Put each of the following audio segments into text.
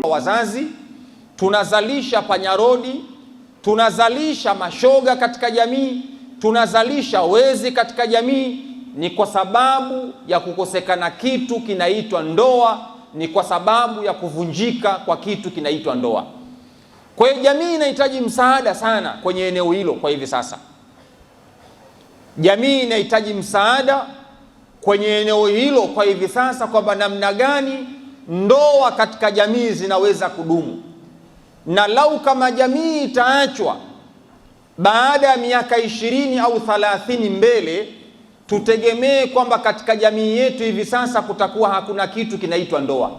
wazazi, tunazalisha panyarodi, tunazalisha mashoga katika jamii, tunazalisha wezi katika jamii. Ni kwa sababu ya kukosekana kitu kinaitwa ndoa, ni kwa sababu ya kuvunjika kwa kitu kinaitwa ndoa. Kwa hiyo jamii inahitaji msaada sana kwenye eneo hilo. Kwa hivi sasa jamii inahitaji msaada kwenye eneo hilo kwa hivi sasa, kwamba namna gani ndoa katika jamii zinaweza kudumu. Na lau kama jamii itaachwa baada ya miaka 20 au 30 mbele, tutegemee kwamba katika jamii yetu hivi sasa kutakuwa hakuna kitu kinaitwa ndoa.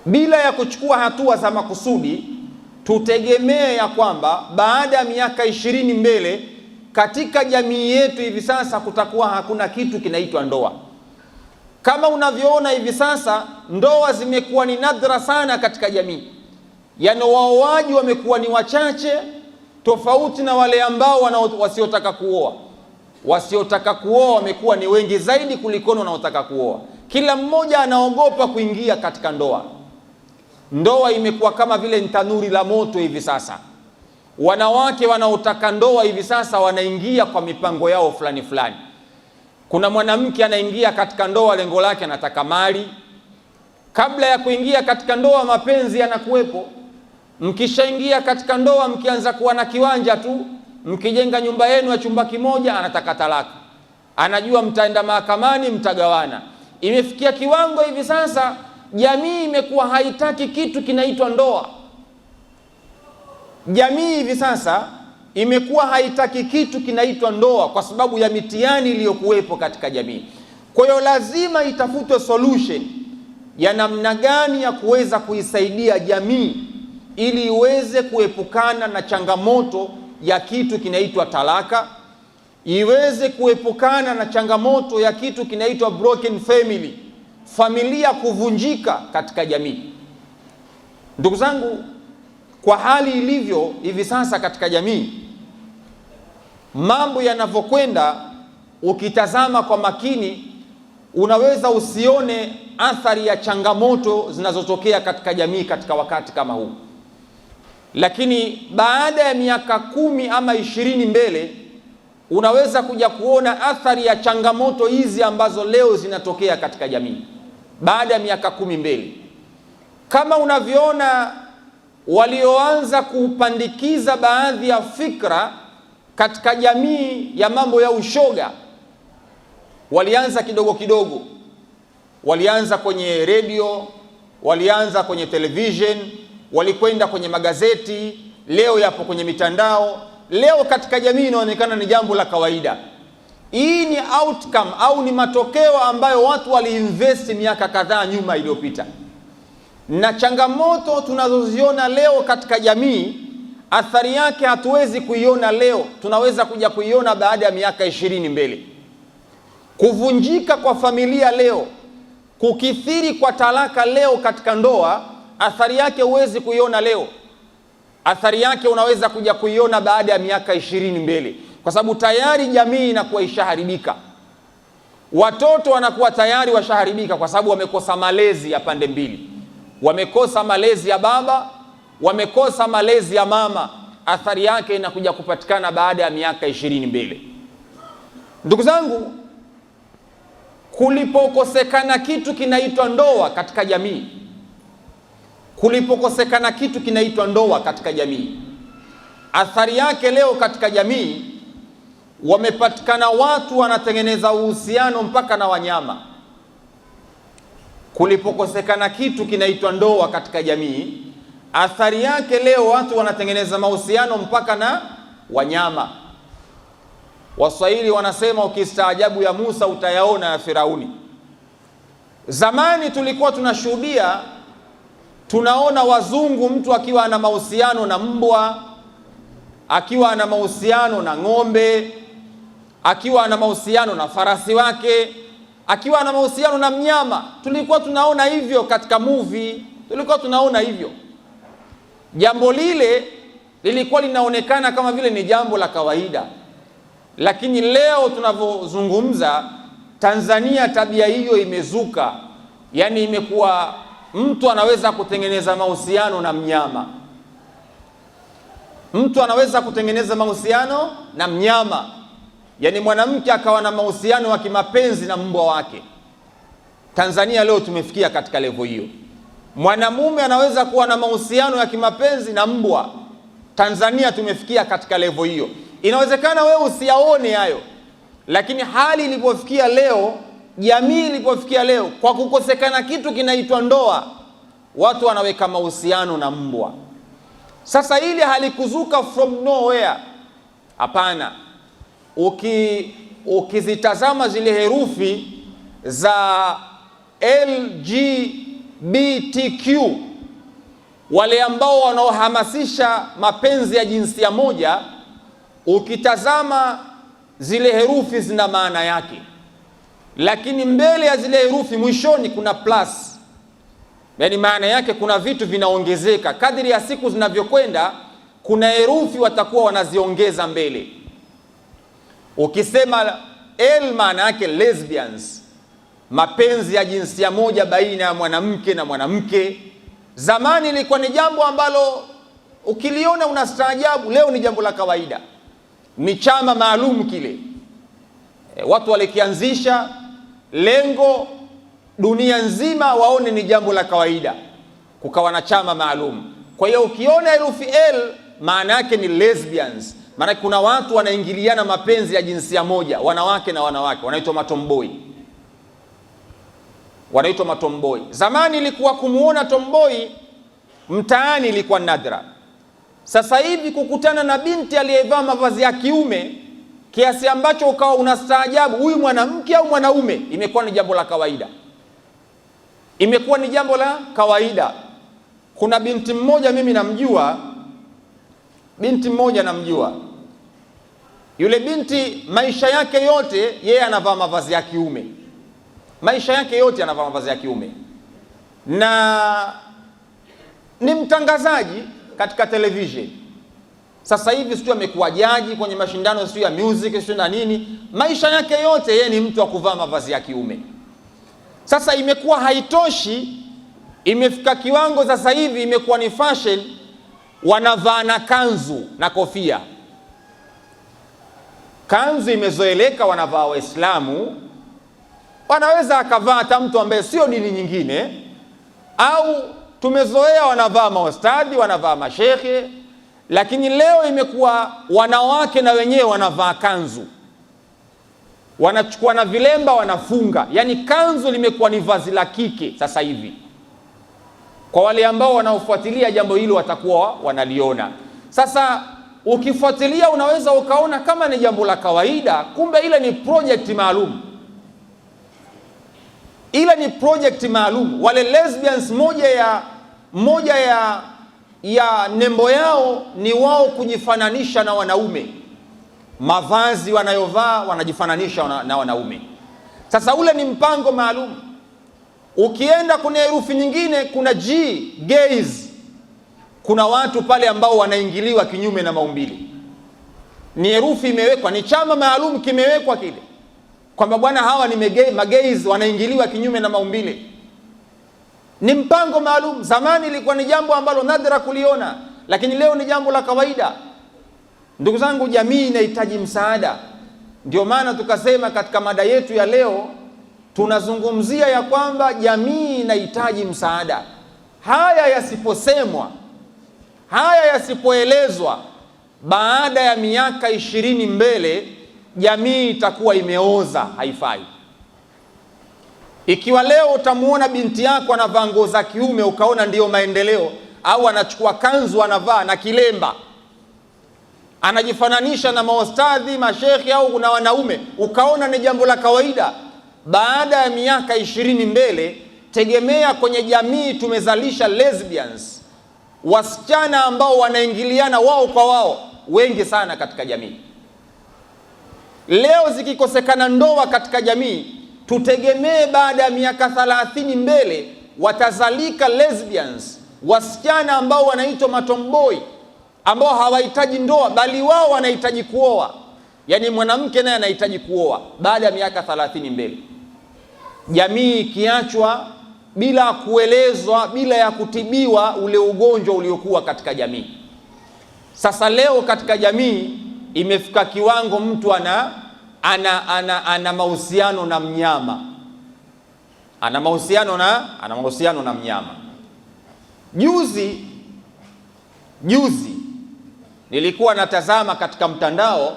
Bila ya kuchukua hatua za makusudi, tutegemee ya kwamba baada ya miaka 20 mbele katika jamii yetu hivi sasa kutakuwa hakuna kitu kinaitwa ndoa. Kama unavyoona hivi sasa, ndoa zimekuwa ni nadra sana katika jamii. Yaani waoaji wamekuwa ni wachache, tofauti na wale ambao wasiotaka kuoa. Wasiotaka kuoa wamekuwa ni wengi zaidi kuliko wanaotaka kuoa. Kila mmoja anaogopa kuingia katika ndoa. Ndoa imekuwa kama vile tanuri la moto hivi sasa. Wanawake wanaotaka ndoa hivi sasa wanaingia kwa mipango yao fulani fulani. Kuna mwanamke anaingia katika ndoa, lengo lake anataka mali. Kabla ya kuingia katika ndoa, mapenzi yanakuwepo. Mkishaingia katika ndoa, mkianza kuwa na kiwanja tu, mkijenga nyumba yenu ya chumba kimoja, anataka talaka. Anajua mtaenda mahakamani, mtagawana. Imefikia kiwango hivi sasa jamii imekuwa haitaki kitu kinaitwa ndoa. Jamii hivi sasa imekuwa haitaki kitu kinaitwa ndoa kwa sababu ya mitihani iliyokuwepo katika jamii. Kwa hiyo lazima itafutwe solution ya namna gani ya kuweza kuisaidia jamii ili iweze kuepukana na changamoto ya kitu kinaitwa talaka, iweze kuepukana na changamoto ya kitu kinaitwa broken family, familia kuvunjika katika jamii. Ndugu zangu, kwa hali ilivyo hivi sasa katika jamii, mambo yanavyokwenda, ukitazama kwa makini, unaweza usione athari ya changamoto zinazotokea katika jamii katika wakati kama huu. Lakini baada ya miaka 10 ama 20 mbele, unaweza kuja kuona athari ya changamoto hizi ambazo leo zinatokea katika jamii. Baada ya miaka 10 mbele, kama unavyoona, walioanza kupandikiza baadhi ya fikra katika jamii ya mambo ya ushoga walianza kidogo kidogo. Walianza kwenye radio, walianza kwenye television, walikwenda kwenye magazeti, leo yapo kwenye mitandao. Leo katika jamii inaonekana ni jambo la kawaida. Hii ni outcome au ni matokeo ambayo watu waliinvest miaka kadhaa nyuma iliyopita. Na changamoto tunazoziona leo katika jamii, athari yake hatuwezi kuiona leo, tunaweza kuja kuiona baada ya miaka 20 mbele. Kuvunjika kwa familia leo, kukithiri kwa talaka leo katika ndoa, athari yake huwezi kuiona leo. Athari yake unaweza kuja kuiona baada ya miaka 20 mbele, kwa sababu tayari jamii inakuwa ishaharibika. Watoto wanakuwa tayari washaharibika kwa sababu wamekosa malezi ya pande mbili. Wamekosa malezi ya baba, wamekosa malezi ya mama. Athari yake inakuja kupatikana baada ya miaka 20 mbele. Ndugu zangu, kulipokosekana kitu kinaitwa ndoa katika jamii, kulipokosekana kitu kinaitwa ndoa katika jamii, athari yake leo katika jamii, wamepatikana watu wanatengeneza uhusiano mpaka na wanyama. Kulipokosekana kitu kinaitwa ndoa katika jamii, athari yake leo watu wanatengeneza mahusiano mpaka na wanyama. Waswahili wanasema ukistaajabu ya Musa utayaona ya Firauni. Zamani tulikuwa tunashuhudia, tunaona wazungu, mtu akiwa ana mahusiano na mbwa, akiwa ana mahusiano na ng'ombe, akiwa ana mahusiano na farasi wake, akiwa ana mahusiano na mnyama. Tulikuwa tunaona hivyo katika movie, tulikuwa tunaona hivyo. Jambo lile lilikuwa linaonekana kama vile ni jambo la kawaida. Lakini leo tunavyozungumza, Tanzania tabia hiyo imezuka. Yaani imekuwa mtu anaweza kutengeneza mahusiano na mnyama. Mtu anaweza kutengeneza mahusiano na mnyama, yani mwanamke akawa na mahusiano ya kimapenzi na mbwa wake. Tanzania leo tumefikia katika level hiyo. Mwanamume anaweza kuwa na mahusiano ya kimapenzi na mbwa. Tanzania tumefikia katika level hiyo. Inawezekana wewe usiyaone hayo, lakini hali ilipofikia leo, jamii ilipofikia leo, kwa kukosekana kitu kinaitwa ndoa, watu wanaweka mahusiano na mbwa. Sasa hili halikuzuka from nowhere. Hapana. Ukizitazama zile herufi za LGBTQ, wale ambao wanaohamasisha mapenzi ya jinsia moja, ukitazama zile herufi zina maana yake, lakini mbele ya zile herufi mwishoni kuna plus. Yani maana yake kuna vitu vinaongezeka kadiri ya siku zinavyokwenda, kuna herufi watakuwa wanaziongeza mbele. Ukisema L, maana yake lesbians, mapenzi ya jinsia moja baina ya mwanamke na mwanamke. Zamani ilikuwa ni jambo ambalo ukiliona unastaajabu, leo ni jambo la kawaida. Ni chama maalum kile, watu walikianzisha, lengo dunia nzima waone ni jambo la kawaida, kukawa na chama maalum. Kwa hiyo ukiona herufi L, maana yake ni lesbians, maana kuna watu wanaingiliana mapenzi ya jinsia moja, wanawake na wanawake, wanaitwa matomboi. Wanaitwa matomboi. Zamani ilikuwa kumuona tomboi mtaani ilikuwa nadra. Sasa hivi kukutana na binti aliyevaa mavazi ya kiume kiasi ambacho ukawa unastaajabu, huyu mwanamke au mwanaume, imekuwa ni jambo la kawaida. Imekuwa ni jambo la kawaida. Kuna binti mmoja mimi namjua, yule binti maisha yake yote yeye anavaa mavazi ya kiume. Maisha yake yote anavaa mavazi ya kiume, na ni mtangazaji katika television. Sasa hivi sio amekuwa jaji kwenye mashindano sio ya music sio na nini. Maisha yake yote yeye ni mtu wa kuvaa mavazi ya kiume. Sasa imekuwa haitoshi, imefika kiwango sasa hivi imekuwa ni fashion, wanavaa na kanzu na kofia. Kanzu imezoeleka, wanavaa Waislamu, wanaweza akavaa hata mtu ambaye sio dini nyingine, au tumezoea wanavaa maustadhi, wanavaa mashekhe. Lakini leo imekuwa wanawake na wenyewe wanavaa kanzu, wanachukua na vilemba wanafunga. Yani kanzu limekuwa ni vazi la kike sasa hivi. Kwa wale ambao wanaofuatilia jambo hilo watakuwa wanaliona. Sasa ukifuatilia unaweza ukaona kama ni jambo la kawaida, kumbe ile ni project maalum. Ile ni project maalum. Wale lesbians, moja ya nembo yao ni wao kujifananisha na wanaume. Mavazi wanayovaa wanajifananisha na wanaume. Sasa ule ni mpango maalum. Ukienda kuna herufi nyingine, kuna G, gays. Kuna watu pale ambao wanaingiliwa kinyume na maumbile. Ni herufi imewekwa, ni chama maalum kimewekwa kile, kwamba bwana hawa ni magays wanaingiliwa kinyume na maumbile. Ni mpango maalum. Zamani ilikuwa ni jambo ambalo nadra kuliona, lakini leo ni jambo la kawaida. Ndugu zangu, jamii inahitaji msaada. Ndio maana tukasema katika mada yetu ya leo tunazungumzia ya kwamba jamii inahitaji msaada. Haya yasiposemwa, haya yasipoelezwa, baada ya miaka 20 mbele jamii itakuwa imeoza, haifai. Ikiwa leo utamuona binti yako anavaa nguo za kiume ukaona ndiyo maendeleo, au anachukua kanzu anavaa na kilemba anajifananisha na maustadhi, mashekhi au na wanaume, ukaona ni jambo la kawaida, baada ya miaka 20 mbele, tegemea kwenye jamii tumezalisha lesbians, wasichana ambao wanaingiliana wao kwa wao, wengi sana katika jamii. Leo zikikosekana ndoa katika jamii, tutegemee baada ya miaka 30 mbele watazalika lesbians, wasichana ambao wanaitwa matomboi, ambao hawahitaji ndoa bali wao wanahitaji kuoa. Yani mwanamke naye anahitaji kuoa baada ya miaka 30 mbele. Jamii ikiachwa bila kuelezwa, bila ya kutibiwa ule ugonjwa uliokuwa katika jamii. Sasa leo katika jamii imefika kiwango mtu ana mahusiano na mnyama, ana mahusiano na mnyama. Juzi nilikuwa natazama katika mtandao,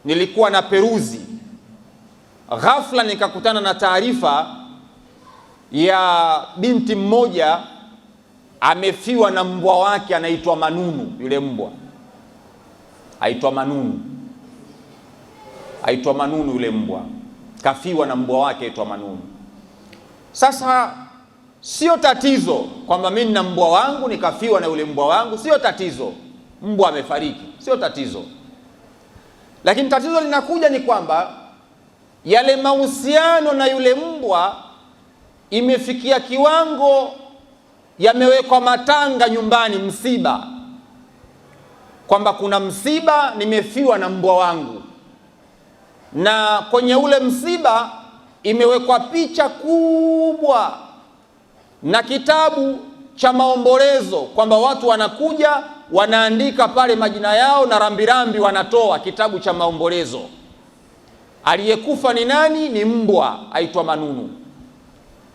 nilikuwa na peruzi, ghafla nikakutana na taarifa ya binti mmoja amefiwa na mbwa wake anaitwa Manunu. Yule mbwa aitwa Manunu, yule mbwa kafiwa na mbwa wake aitwa Manunu. Sasa sio tatizo kwamba mimi nina mbwa wangu nikafiwa na yule mbwa wangu, sio tatizo, mbwa amefariki, sio tatizo. Lakini tatizo linakuja ni kwamba yale mahusiano na yule mbwa imefikia kiwango yamewekwa matanga nyumbani, msiba, kwamba kuna msiba, nimefiwa na mbwa wangu, na kwenye ule msiba imewekwa picha kubwa na kitabu cha maombolezo, kwamba watu wanakuja wanaandika pale majina yao na rambirambi wanatoa, kitabu cha maombolezo. Aliyekufa ni nani? Ni mbwa aitwa Manunu.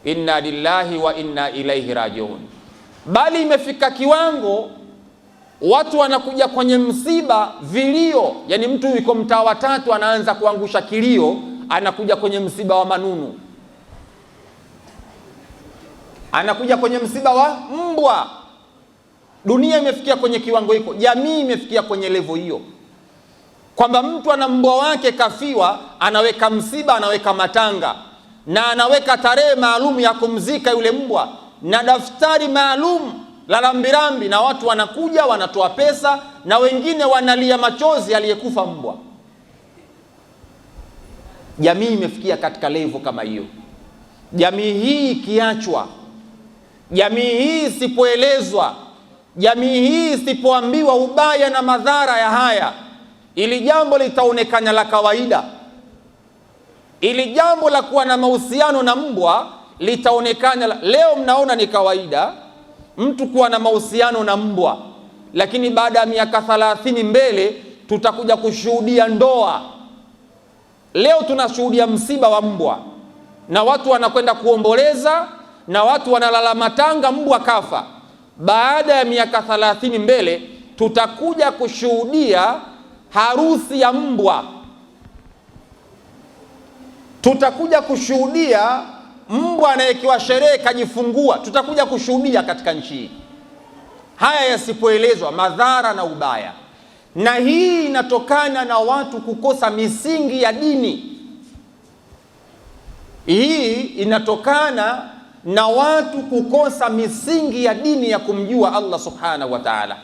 Inna lillahi wa inna ilaihi rajiun. Bali imefika kiwango watu wanakuja kwenye msiba vilio, yani mtu yuko mtaa wa tatu anaanza kuangusha kilio, anakuja kwenye msiba wa Manunu, anakuja kwenye msiba wa mbwa. Dunia imefikia kwenye kiwango hiko, jamii imefikia kwenye levo hiyo, kwamba mtu ana mbwa wake kafiwa, anaweka msiba, anaweka matanga, na anaweka tarehe maalum ya kumzika yule mbwa, na daftari maalum la rambirambi, na watu wanakuja wanatoa pesa, na wengine wanalia machozi aliyekufa mbwa. Jamii imefikia katika levo kama hiyo. Jamii hii ikiachwa, jamii hii isipoelezwa, jamii hii isipoambiwa ubaya na madhara ya haya, ili jambo litaonekana la kawaida, ili jambo la kuwa na mahusiano na mbwa litaonekana leo mnaona ni kawaida mtu kuwa na mahusiano na mbwa, lakini baada ya miaka 30 mbele tutakuja kushuhudia ndoa. Leo tunashuhudia msiba wa mbwa na watu wanakwenda kuomboleza na watu wanalala matanga, mbwa kafa. Baada ya miaka 30 mbele tutakuja kushuhudia harusi ya mbwa, tutakuja kushuhudia mbwa anayekiwa sherehe kajifungua, tutakuja kushuhudia katika nchi hii. Haya yasipoelezwa, madhara na ubaya. Na hii inatokana na watu kukosa misingi ya dini. Hii inatokana na watu kukosa misingi ya dini ya kumjua Allah subhanahu wa ta'ala.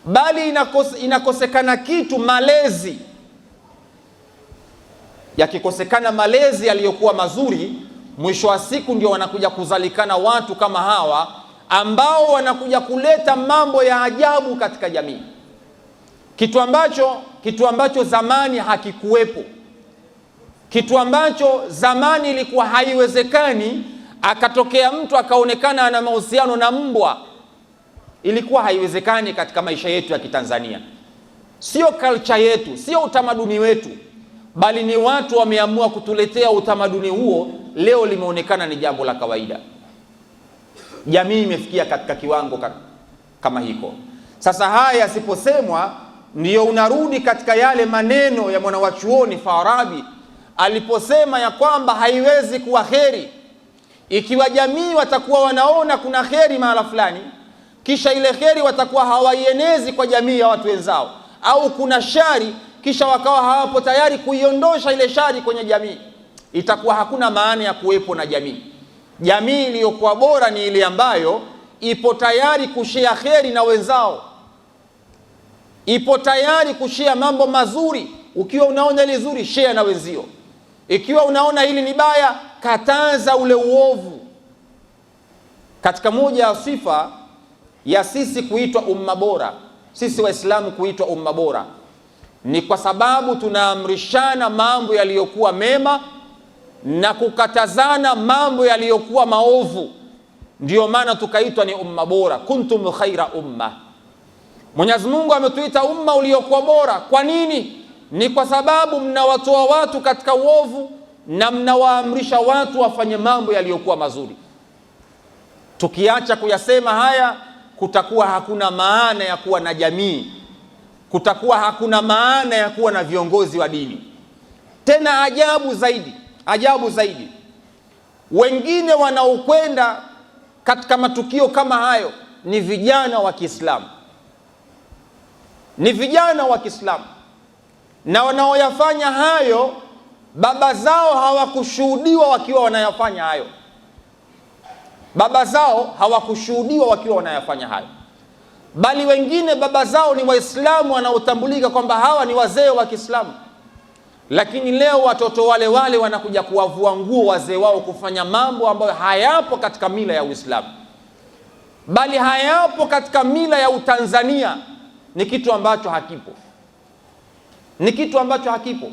Bali inakosekana kitu, malezi. Yakikosekana malezi yaliyokuwa mazuri, mwisho wa siku ndio wanakuja kuzalikana watu kama hawa ambao wanakuja kuleta mambo ya ajabu katika jamii, kitu ambacho zamani hakikuwepo, kitu ambacho zamani ilikuwa haiwezekani. Akatokea mtu akaonekana ana mahusiano na mbwa, ilikuwa haiwezekani katika maisha yetu ya Kitanzania. Sio culture yetu, sio utamaduni wetu, bali ni watu wameamua kutuletea utamaduni huo. Leo limeonekana ni jambo la kawaida. Jamii imefikia katika kiwango kama hiko. Sasa haya yasiposemwa, ndiyo unarudi katika yale maneno ya mwanawachuoni Farabi aliposema ya kwamba haiwezi kuwa kheri ikiwa jamii watakuwa wanaona kuna kheri mahala fulani, kisha ile kheri watakuwa hawaienezi kwa jamii ya watu wenzao, au kuna shari kisha wakawa hawapo tayari kuiondosha ile shari kwenye jamii, itakuwa hakuna maana ya kuwepo na jamii. Jamii iliyokuwa bora ni ile ambayo ipo tayari kushia kheri na wenzao, ipo tayari kushia mambo mazuri. Ukiwa unaona ile zuri, share na wenzio. Ikiwa unaona hili ni baya, kataza ule uovu. Katika moja ya sifa ya sisi kuitwa umma bora, sisi Waislamu kuitwa umma bora, ni kwa sababu tunaamrishana mambo yaliyokuwa mema na kukatazana mambo yaliyokuwa maovu. Ndiyo maana tukaitwa ni umma bora, kuntum khaira umma. Mwenyezi Mungu ametuita umma uliokuwa bora. Kwa nini? Ni kwa sababu mnawatoa watu katika uovu na mnawaamrisha watu wafanye mambo yaliyokuwa mazuri. Tukiacha kuyasema haya, kutakuwa hakuna maana ya kuwa na jamii, kutakuwa hakuna maana ya kuwa na viongozi wa dini. Tena ajabu zaidi, wengine wanaokwenda katika matukio kama hayo ni vijana wa Kiislamu, na wanaoyafanya hayo baba zao hawakushuhudiwa wakiwa wanayafanya hayo. Bali wengine baba zao ni Waislamu wanaotambulika kwamba hawa ni wazee wa Kiislamu, lakini leo watoto wale wanakuja kuwavua nguo wazee wao kufanya mambo ambayo hayapo katika mila ya Uislamu, bali hayapo katika mila ya Utanzania. Ni kitu ambacho hakipo,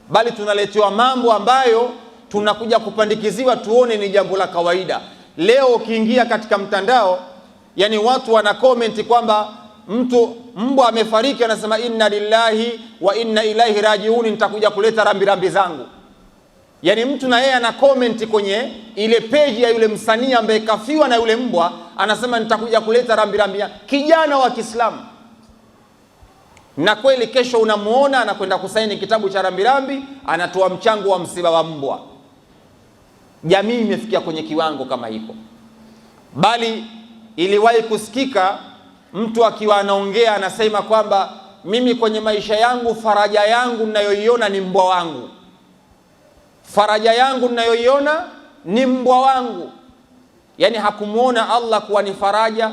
bali tunaletewa mambo ambayo tunakuja kupandikiziwa tuone ni jambo la kawaida. Leo ukiingia katika mtandao, yani watu wana comment kwamba mtu mbwa amefariki, anasema inna lillahi wa inna ilaihi rajiun, nitakuja kuleta rambirambi zangu. Yani mtu na yeye ana comment kwenye ile page ya yule msanii ambaye kafiwa na yule mbwa, anasema nitakuja kuleta rambirambi. Kijana wa Kiislamu, na kweli kesho unamuona anakwenda kusaini kitabu cha rambirambi, anatoa mchango wa msiba wa mbwa. Jamii imefikia kwenye kiwango kama hiko. Bali iliwahi kusikika mtu akiwa anaongea anasema kwamba mimi kwenye maisha yangu faraja yangu ninayoiona ni mbwa wangu. Yani hakumuona Allah kuwa ni faraja,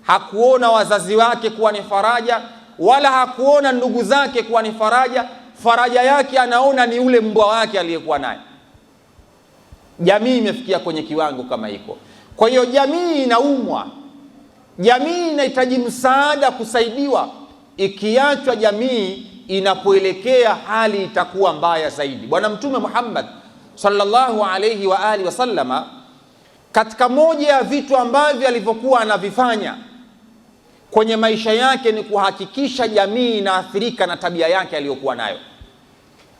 hakuona wazazi wake kuwa ni faraja, wala hakuona ndugu zake kuwa ni faraja. Faraja yake anaona ni ule mbwa wake aliyekuwa naye. Jamii imefikia kwenye kiwango kama hiko. Kwa hiyo jamii inaumwa, jamii inahitaji msaada, kusaidiwa. Ikiachwa jamii inapoelekea, hali itakuwa mbaya zaidi. Bwana Mtume Muhammad sallallahu alayhi wa alihi wasallama, katika moja ya vitu ambavyo alivyokuwa anavifanya kwenye maisha yake ni kuhakikisha jamii inaathirika na tabia yake aliyokuwa nayo.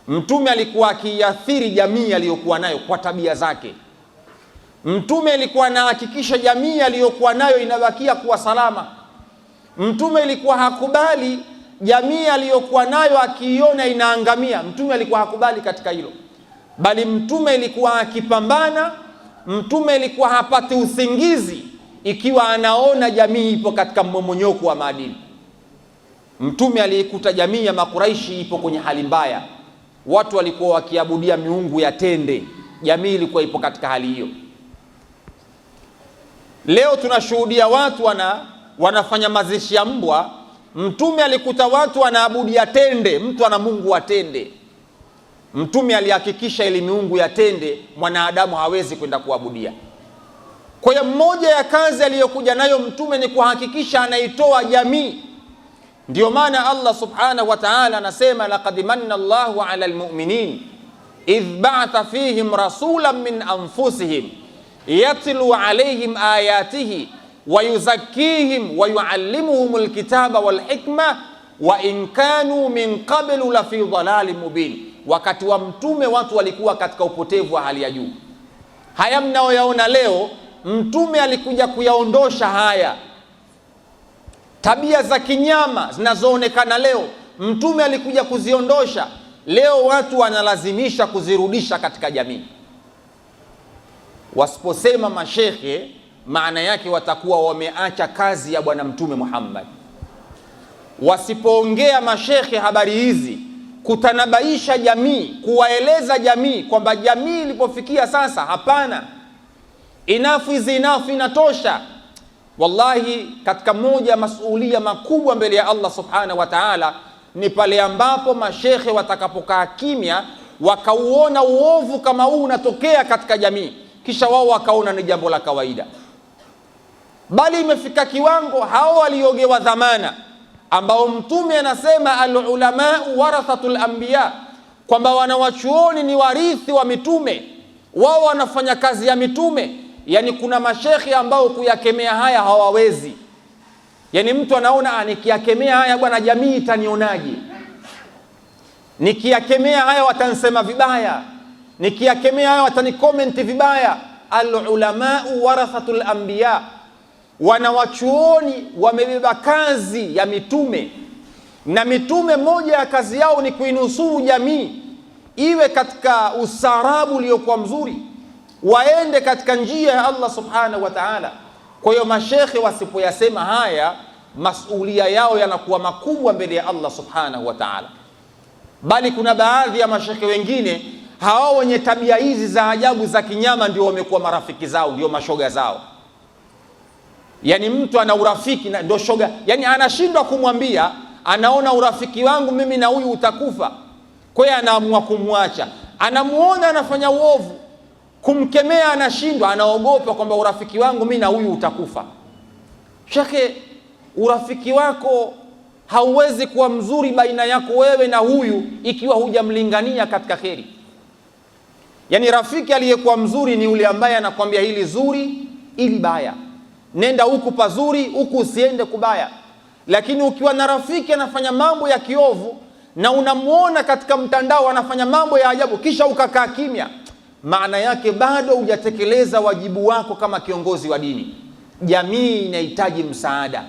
Mtume alikuwa akiathiri jamii aliyokuwa nayo kwa tabia zake. Mtume alikuwa anahakikisha jamii aliyokuwa nayo inabakia kuwa salama. Mtume alikuwa hakubali jamii aliyokuwa nayo akiiona inaangamia. Mtume alikuwa hakubali katika hilo, bali mtume alikuwa akipambana. Mtume alikuwa hapati usingizi ikiwa anaona jamii ipo katika mmomonyoko wa maadili. Mtume aliyekuta jamii ya Makuraishi ipo kwenye hali mbaya, watu walikuwa wakiabudia miungu ya tende, jamii ilikuwa ipo katika hali hiyo. Leo tunashuhudia watu wanafanya mazishi ya mbwa. Mtume alikuta watu wanaabudia tende, mtu ana mungu wa tende. Mtume alihakikisha ile miungu ya tende mwanadamu hawezi kwenda kuabudia. Kwa hiyo mmoja ya kazi aliyokuja nayo mtume ni kuhakikisha anaitoa jamii. Ndio maana Allah subhanahu wa ta'ala anasema laqad manna Allahu 'ala al-mu'minin idh ba'atha fihim rasulan min anfusihim yatlu 'alayhim ayatihi wa yuzakkihim wa yu'allimuhum al-kitaba wal hikma wa in kanu min qablu la fi dhalalin mubin. Wakati wa mtume watu walikuwa katika upotevu wa hali ya juu. Haya mnaoyaona leo, mtume alikuja kuyaondosha haya. Tabia za kinyama zinazoonekana leo, mtume alikuja kuziondosha. Leo watu wanalazimisha kuzirudisha katika jamii. Wasiposema mashekhe, maana yake watakuwa wameacha kazi ya bwana Mtume Muhammad. Wasipoongea mashekhe habari hizi, kutanabaisha jamii, kuwaeleza jamii kwamba jamii ilipofikia sasa, hapana, enough is enough, inatosha. Wallahi, katika moja ya masuhulia makubwa mbele ya Allah subhanahu wa ta'ala ni pale ambapo mashekhe watakapokaa kimya, wakauona uovu kama huu unatokea katika jamii, kisha wao wakaona ni jambo la kawaida. Bali imefika kiwango hao waliogewa dhamana, ambao mtume anasema al-ulama warathatul anbiya, kwamba wanawachuoni ni warithi wa mitume. wao wanafanya kazi ya mitume. Yani kuna mashekhi ambao kuyakemea haya hawawezi. Yani mtu anaona nikiyakemea haya bwana jamii itanionaje, nikiyakemea haya watansema vibaya, nikiyakemea haya watanikomenti vibaya. Al-ulamau warathatul anbiya, wanawachuoni wamebeba kazi ya mitume, na mitume moja ya kazi yao ni kuinusuru jamii iwe katika ustaarabu uliokuwa mzuri, waende katika njia ya Allah subhanahu wa ta'ala. Kwa hiyo mashekhe wasipoyasema haya, masulia yao yanakuwa makubwa mbele ya Allah subhanahu wa ta'ala. Bali kuna baadhi ya mashekhe wengine hao wenye tabia hizi za ajabu za kinyama ndio wamekuwa marafiki zao, ndio mashoga zao. Yani mtu ana urafiki na ndio shoga, yani anashindwa kumwambia, anaona urafiki wangu mimi na huyu utakufa, kwa hiyo anaamua kumwacha. Anamuona anafanya uovu, kumkemea anashindwa, anaogopa kwamba urafiki wangu mimi na huyu utakufa. Shekhe, urafiki wako hauwezi kuwa mzuri baina yako wewe na huyu ikiwa hujamlingania katika kheri. Yani rafiki aliyekuwa mzuri ni yule ambaye anakwambia hili zuri, ili baya, nenda huku pazuri, huku usiende kubaya. Lakini ukiwa na rafiki anafanya mambo ya kiovu na unamuona katika mtandao anafanya mambo ya ajabu, kisha ukakaa kimya, maana yake bado hujatekeleza wajibu wako kama kiongozi wa dini. Jamii inahitaji msaada,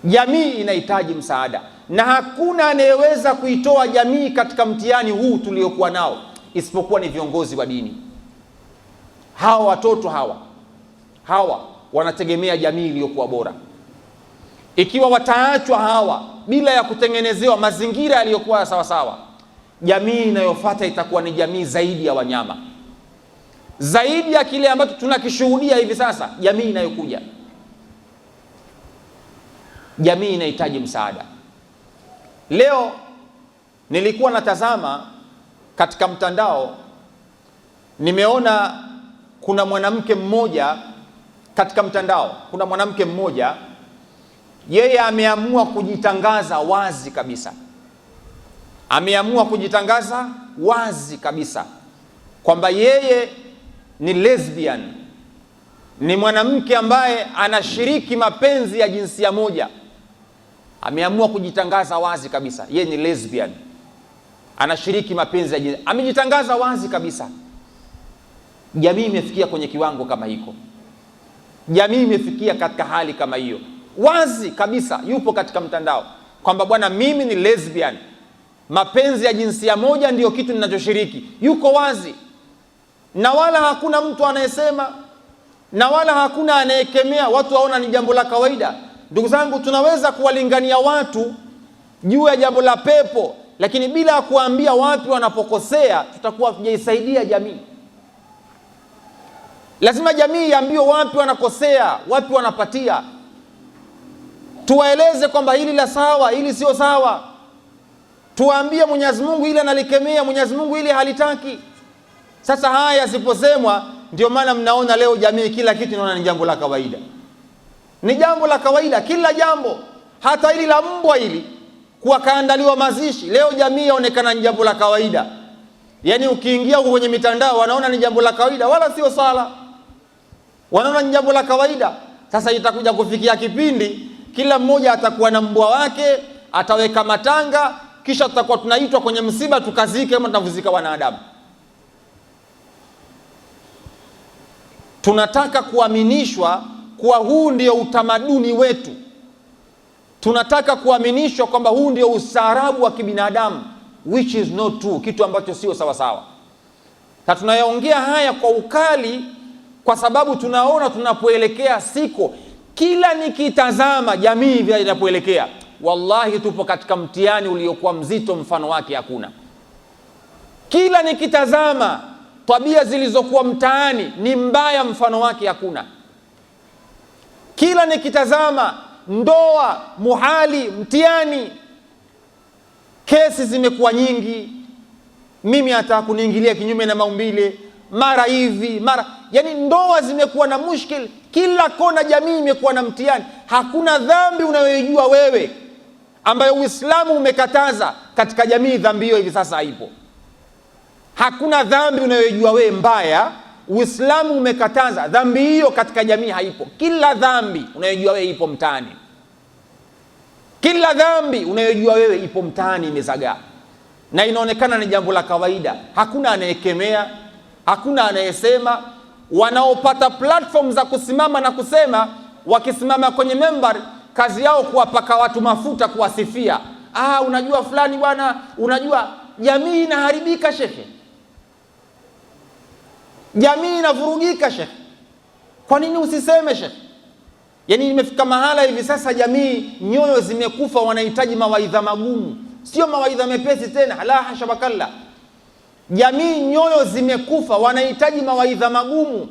jamii inahitaji msaada, na hakuna anayeweza kuitoa jamii katika mtihani huu tuliokuwa nao isipokuwa ni viongozi wa dini. Hawa watoto hawa wanategemea jamii iliyokuwa bora. Ikiwa wataachwa hawa bila ya kutengenezewa mazingira yaliyokuwa sawa sawa, jamii inayofuata itakuwa ni jamii zaidi ya wanyama, zaidi ya kile ambacho tunakishuhudia hivi sasa. Jamii inayokuja, jamii inahitaji msaada. Leo nilikuwa natazama katika mtandao, nimeona kuna mwanamke mmoja katika mtandao, kuna mwanamke mmoja yeye ameamua kujitangaza wazi kabisa, ameamua kujitangaza wazi kabisa kwamba yeye ni lesbian, ni mwanamke ambaye anashiriki mapenzi ya jinsia moja. Ameamua kujitangaza wazi kabisa, yeye ni lesbian, anashiriki mapenzi ya jinsia, amejitangaza wazi kabisa. Jamii imefikia kwenye kiwango kama hiko, jamii imefikia katika hali kama hiyo, wazi kabisa yupo katika mtandao kwamba bwana mimi ni lesbian, mapenzi ya jinsia moja ndiyo kitu ninachoshiriki. Yuko wazi, na wala hakuna mtu anayesema, na wala hakuna anayekemea. Watu waona ni jambo la kawaida. Ndugu zangu, tunaweza kuwalingania watu juu ya jambo la pepo, lakini bila kuambia wapi wanapokosea, tutakuwa tujaisaidia jamii. Lazima jamii iambiwe wapi wanakosea, wapi wanapatia. Tuwaeleze kwamba hili la sawa, hili sio sawa. Tuwaambie Mwenyezi Mungu ile analikemea, Mwenyezi Mungu ile halitaki. Sasa haya yasiposemwa, ndio maana mnaona leo jamii kila kitu inaona ni jambo la kawaida. Ni jambo la kawaida kila jambo, hata hili la mbwa hili kuwa kaandaliwa mazishi, leo jamii yaonekana ni jambo la kawaida. Yani ukiingia huko kwenye mitandao wanaona ni jambo la kawaida, wala sio sala, wanaona ni jambo la kawaida. Sasa itakuja kufikia kipindi kila mmoja atakuwa na mbwa wake, ataweka matanga, kisha tutakuwa tunaitwa kwenye msiba tukazike kama tunavuzika wanadamu. Tunataka kuaminishwa kuwa huu ndio utamaduni wetu. Tunataka kuaminishwa kwamba huu ndio ustaarabu wa kibinadamu, which is not true, kitu ambacho sio sawa sawa. Na tunayaongea haya kwa ukali kwa sababu tunaona tunapoelekea siko. Kila nikitazama jamii vile inapoelekea, wallahi tupo katika mtihani uliokuwa mzito, mfano wake hakuna. Kila nikitazama tabia zilizokuwa mtaani ni mbaya, mfano wake hakuna. Kila nikitazama ndoa muhali, mtihani, kesi zimekuwa nyingi, mimi hata kuniingilia kinyume na maumbile, mara hivi mara, yani ndoa zimekuwa na mushkil, kila kona jamii imekuwa na mtihani. Hakuna dhambi unayojua wewe ambayo Uislamu umekataza katika jamii, dhambi hiyo hivi sasa haipo. Hakuna dhambi unayojua wewe mbaya Uislamu umekataza dhambi hiyo katika jamii haipo. Kila dhambi unayojua wewe ipo mtaani. Kila dhambi unayojua wewe ipo mtaani imezagaa. Na inaonekana ni jambo la kawaida. Hakuna anayekemea, hakuna anayesema. Wanaopata platform za kusimama na kusema, wakisimama kwenye member, kazi yao kuwapaka watu mafuta, kuwasifia. Unajua fulani bwana, unajua jamii inaharibika shekhe. Jamii inavurugika shekhe. Kwa nini usiseme shekhe? Yaani imefika mahala hivi sasa jamii nyoyo zimekufa, wanahitaji mawaidha magumu, sio mawaidha mepesi tena. La hasha bakalla. Jamii nyoyo zimekufa, wanahitaji mawaidha magumu,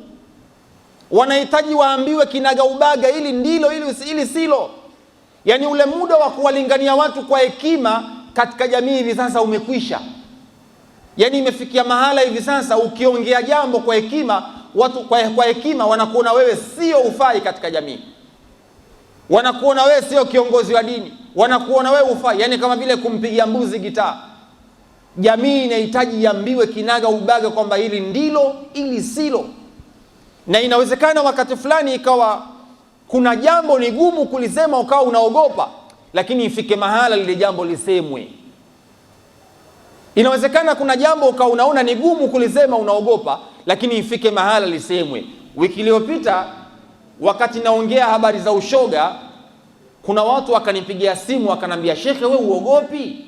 wanahitaji waambiwe kinaga ubaga, ili ndilo ili silo. Yaani ule muda wa kuwalingania watu kwa hekima katika jamii hivi sasa umekwisha. Yaani imefikia mahala hivi sasa ukiongea jambo kwa hekima, watu kwa hekima wanakuona wewe sio ufai katika jamii. Wanakuona wewe sio kiongozi wa dini, wanakuona wewe ufai. Yaani kama vile kumpigia mbuzi gitaa. Jamii inahitaji iambiwe kinaga ubaga kwamba hili ndilo ili silo. Na inawezekana wakati fulani ikawa kuna jambo ni gumu kulisema ukawa unaogopa, lakini ifike mahala lile jambo lisemwe. Inawezekana kuna jambo ukawa unaona ni gumu kulisema unaogopa, lakini ifike mahala lisemwe. Wiki iliyopita wakati naongea habari za ushoga, kuna watu wakanipigia simu wakanambia, "Shekhe wewe uogopi?"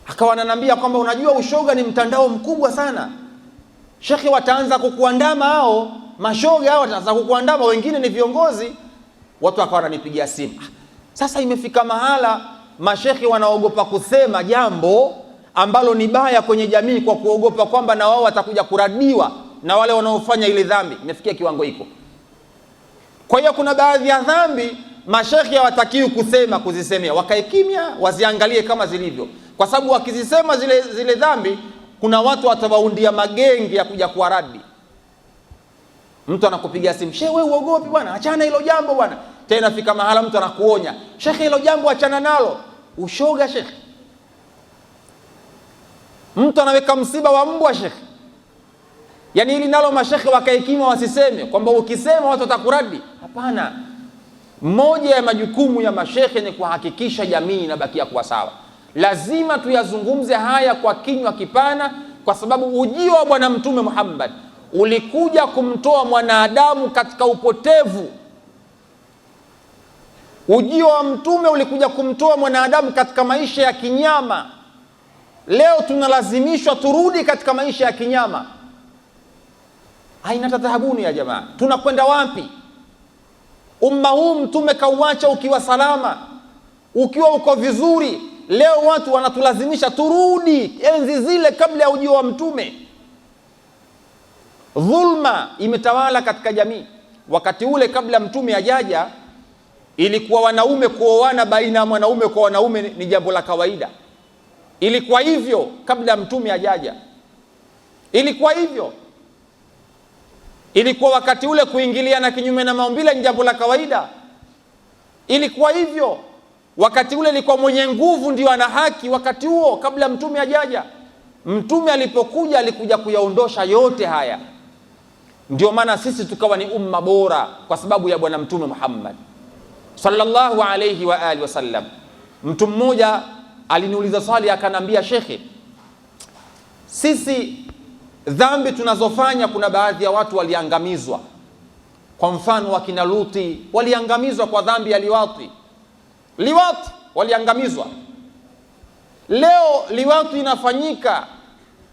Akawa ananiambia kwamba unajua ushoga ni mtandao mkubwa sana. Shekhe, wataanza kukuandama hao, mashoga hao wataanza kukuandama, wengine ni viongozi. Watu wakawa wananipigia simu. Sasa imefika mahala mashekhe wanaogopa kusema jambo ambalo ni baya kwenye jamii kwa kuogopa kwamba na wao watakuja kuradiwa na wale wanaofanya ile dhambi. Imefikia kiwango hiko. Kwa hiyo kuna baadhi ya dhambi mashekhe hawatakiwi kusema, kuzisemea, wakae kimya, waziangalie kama zilivyo. Kwa sababu wakizisema zile dhambi, kuna watu watawaundia magenge ya kuja kuwaradi. Mtu anakupigia simu, "Shehe wewe uogopi bwana, achana hilo jambo bwana." Tena fika mahala mtu anakuonya, "Shekhe hilo jambo achana nalo." Ushoga shekhe. Mtu anaweka msiba wa mbwa shekhe. Yaani hili nalo mashekhe wakaekima wasiseme kwamba ukisema watu watakuradi. Hapana. Moja ya majukumu ya mashekhe ni kuhakikisha jamii inabakia kuwa sawa. Lazima tuyazungumze haya kwa kinywa kipana, kwa sababu ujio wa Bwana Mtume Muhammad ulikuja kumtoa mwanadamu katika upotevu. Ujio wa mtume ulikuja kumtoa mwanadamu katika maisha ya kinyama. Leo tunalazimishwa turudi katika maisha ya kinyama. Aina tatahabuni ya jamaa, tunakwenda wapi? Umma huu mtume kauacha ukiwa salama, ukiwa uko vizuri. Leo watu wanatulazimisha turudi enzi zile kabla ya ujio wa mtume. Dhulma imetawala katika jamii. Wakati ule kabla mtume ajaja, ilikuwa wanaume kuoana baina ya mwanaume kwa wanaume ni jambo la kawaida. Ilikuwa hivyo kabla mtume ajaja. Ilikuwa hivyo. Ilikuwa wakati ule kuingiliana kinyume na maumbile ni jambo la kawaida. Ilikuwa hivyo. Wakati ule ilikuwa mwenye nguvu ndio ana haki wakati huo kabla mtume ajaja. Mtume alipokuja alikuja kuyaondosha yote haya. Ndio maana sisi tukawa ni umma bora kwa sababu ya Bwana Mtume Muhammad sallallahu alayhi wa alihi wasallam. Mtu mmoja aliniuliza swali akanambia, "Shekhe, sisi dhambi tunazofanya kuna baadhi ya watu waliangamizwa. Kwa mfano wakina Luti waliangamizwa kwa dhambi ya liwati. Liwati waliangamizwa. Leo liwati inafanyika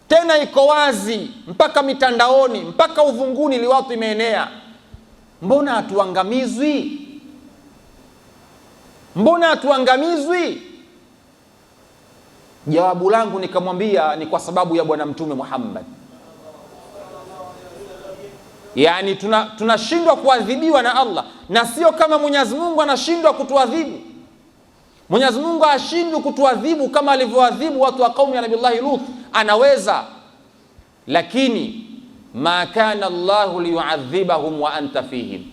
tena iko wazi mpaka mitandaoni, mpaka uvunguni liwati imeenea. Mbona hatuangamizwi? Mbona hatuangamizwi?" Jawabu langu nikamwambia ni kwa sababu ya Bwana Mtume Muhammad. Yaani tunashindwa kuadhibiwa na Allah, na sio kama Mwenyezi Mungu anashindwa kutuadhibu. Mwenyezi Mungu hashindwi kutuadhibu kama alivyoadhibu watu wa kaumu ya Nabii Lut, anaweza. Lakini ma kana Allahu liyuadhibahum wa anta fihim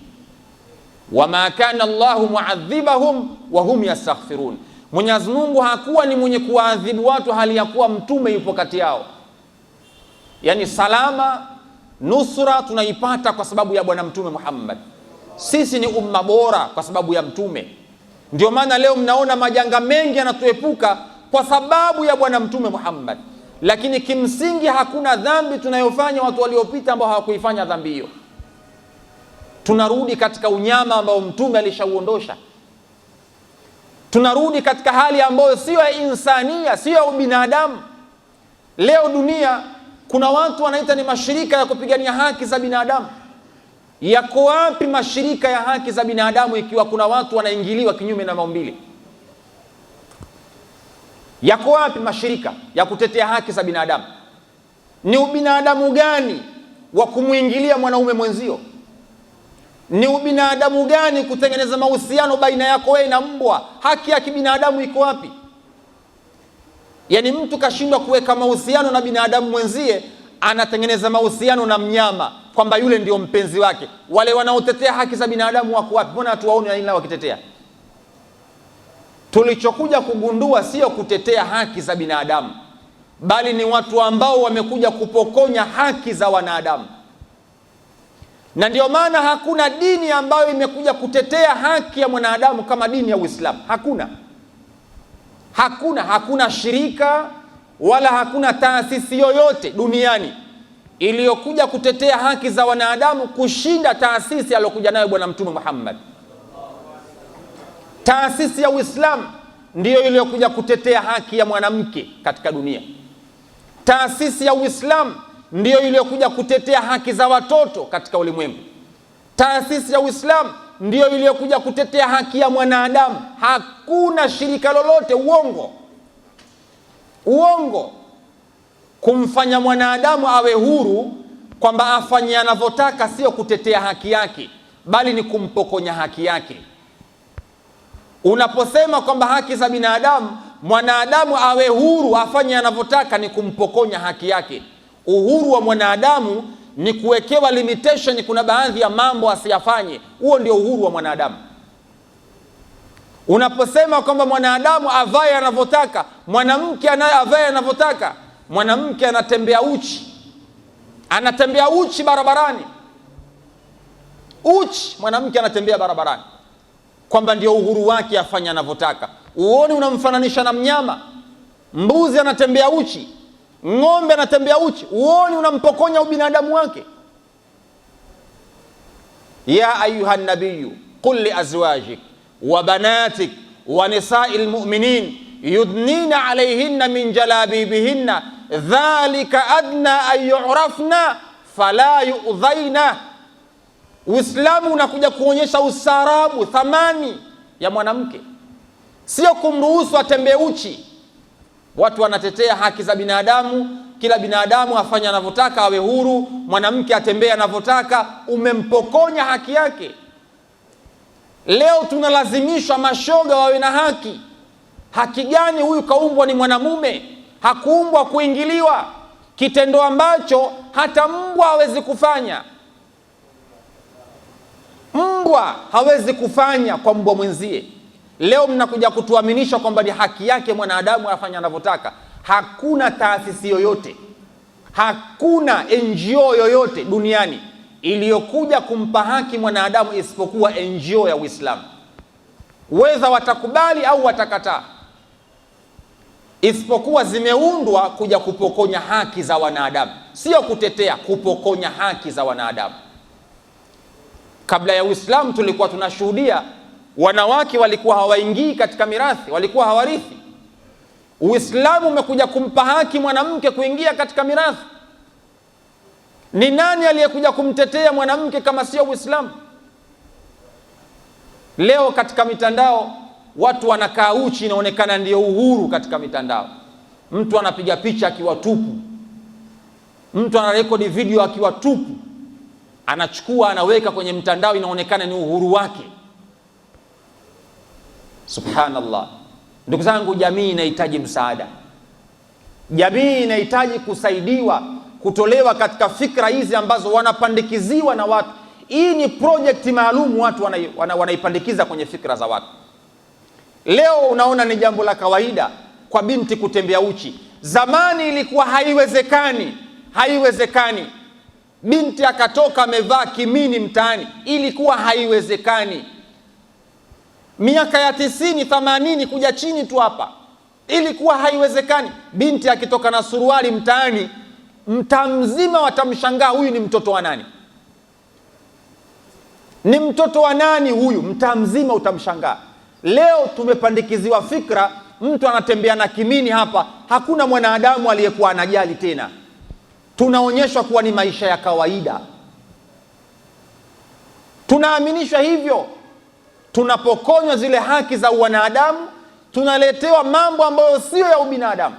wa ma kana Allahu muadhibahum wa hum yastaghfirun. Mwenyezi Mungu hakuwa ni mwenye kuadhibu watu hali ya kuwa mtume yupo kati yao. Yani salama, nusra tunaipata kwa sababu ya Bwana Mtume Muhammad. Sisi ni umma bora kwa sababu ya Mtume. Ndio maana leo mnaona majanga mengi yanatuepuka kwa sababu ya Bwana Mtume Muhammad. Lakini kimsingi hakuna dhambi tunayofanya watu waliopita ambao hawakuifanya dhambi hiyo. Tunarudi katika unyama ambao Mtume alishauondosha. Tunarudi katika hali ambayo sio ya insania, sio ya ubinadamu. Leo dunia kuna watu wanaita ni mashirika ya kupigania haki za binadamu. Yako wapi mashirika ya haki za binadamu ikiwa kuna watu wanaingiliwa kinyume na maumbile? Yako wapi mashirika ya kutetea haki za binadamu? Ni ubinadamu gani wa kumuingilia mwanaume mwenzio? Ni ubinadamu gani kutengeneza mahusiano baina yako wewe na mbwa? Haki ya kibinadamu iko wapi? Yani mtu kashindwa kuweka mahusiano na binadamu mwenzie, anatengeneza mahusiano na mnyama kwamba yule ndio mpenzi wake. Wale wanaotetea haki za binadamu wako wapi? Mbona hatuwaoni wala wakitetea? Tulichokuja kugundua sio kutetea haki za binadamu, bali ni watu ambao wamekuja kupokonya haki za wanadamu. Na ndio maana hakuna dini ambayo imekuja kutetea haki ya mwanadamu kama dini ya Uislamu. Hakuna shirika wala hakuna taasisi yoyote duniani iliyokuja kutetea haki za wanadamu kushinda taasisi aliyokuja nayo Bwana Mtume Muhammad. Taasisi ya Uislamu ndiyo iliyokuja kutetea haki ya mwanamke katika dunia. Taasisi ya Uislamu ndiyo iliyokuja kutetea haki za watoto katika ulimwengu. Taasisi ya Uislamu ndiyo iliyokuja kutetea haki ya mwanadamu. Hakuna shirika lolote, uongo kumfanya mwanadamu awe huru kwamba afanye anavyotaka, sio kutetea haki yake, bali ni kumpokonya haki yake. Unaposema kwamba haki za binadamu, mwanadamu awe huru afanye anavyotaka, ni kumpokonya haki yake. Uhuru wa mwanadamu ni kuwekewa limitation, kuna baadhi ya mambo asiyafanye. Huo ndio uhuru wa mwanadamu. Unaposema kwamba mwanadamu avae anavyotaka, mwanamke anaye avae anavyotaka. Mwanamke anatembea uchi barabarani, mwanamke anatembea barabarani, kwamba ndio uhuru wake afanye anavyotaka. Uone unamfananisha na mnyama. Mbuzi anatembea uchi, ng'ombe anatembea uchi, uone unampokonya ubinadamu wake. Ya ayuha nabiyu qul li azwajik wa banatik wa nisa'il mu'minin yudnina alayhinna min jalabibihinna dhalika adna an yu'rafna fala yu'dhaina. Uislamu unakuja kuonyesha ustaarabu, thamani ya mwanamke, sio kumruhusu atembee uchi. Watu wanatetea haki za binadamu, kila binadamu afanye anavyotaka, awe huru, mwanamke atembee anavyotaka. Umempokonya haki yake. Leo tunalazimisha mashoga wawe na haki. Haki gani? Huyu kaumbwa ni mwanamume, hakuumbwa kuingiliwa, kitendo ambacho hata mbwa hawezi kufanya. Mbwa hawezi kufanya kwa mbwa mwenzie. Leo mnakuja kutuaminisha kwamba ni haki yake mwanadamu afanye anavyotaka. Hakuna taasisi yoyote, hakuna NGO yoyote duniani iliyokuja kumpa haki mwanadamu isipokuwa NGO ya Uislamu. Weza watakubali au watakataa, isipokuwa zimeundwa kuja kupokonya haki za wanadamu, sio kutetea, kupokonya haki za wanadamu. Kabla ya Uislamu tulikuwa tunashuhudia wanawake walikuwa hawaingii katika mirathi, walikuwa hawarithi. Uislamu umekuja kumpa haki mwanamke kuingia katika mirathi. Ni nani aliyekuja kumtetea mwanamke kama sio Uislamu? Leo katika mitandao watu wanakaa uchi, inaonekana ndio uhuru katika mitandao. Mtu anapiga picha akiwa tupu, mtu anarekodi video akiwa tupu, anachukua anaweka kwenye mtandao, inaonekana ni uhuru wake. Subhanallah. Ndugu zangu, jamii inahitaji msaada. Jamii inahitaji kusaidiwa, kutolewa katika fikra hizi ambazo wanapandikiziwa na watu. Hii ni project maalum watu wanaipandikiza kwenye fikra za watu. Leo unaona ni jambo la kawaida kwa binti kutembea uchi. Zamani ilikuwa haiwezekani. haiwezekani. Binti akatoka amevaa kimini mtaani, ilikuwa haiwezekani. Miaka ya 90, 80 kuja chini tu hapa, ilikuwa haiwezekani. Binti akitoka na suruali mtaani, mtaa mzima watamshangaa, huyu ni mtoto wa nani? Ni mtoto wa nani huyu? Mtaa mzima utamshangaa. Leo tumepandikiziwa fikra, mtu anatembea na kimini hapa, hakuna mwanadamu aliyekuwa anajali tena. Tunaonyeshwa kuwa ni maisha ya kawaida, tunaaminishwa hivyo. Tunapokonywa zile haki za wanadamu, tunaletewa mambo ambayo sio ya ubinadamu.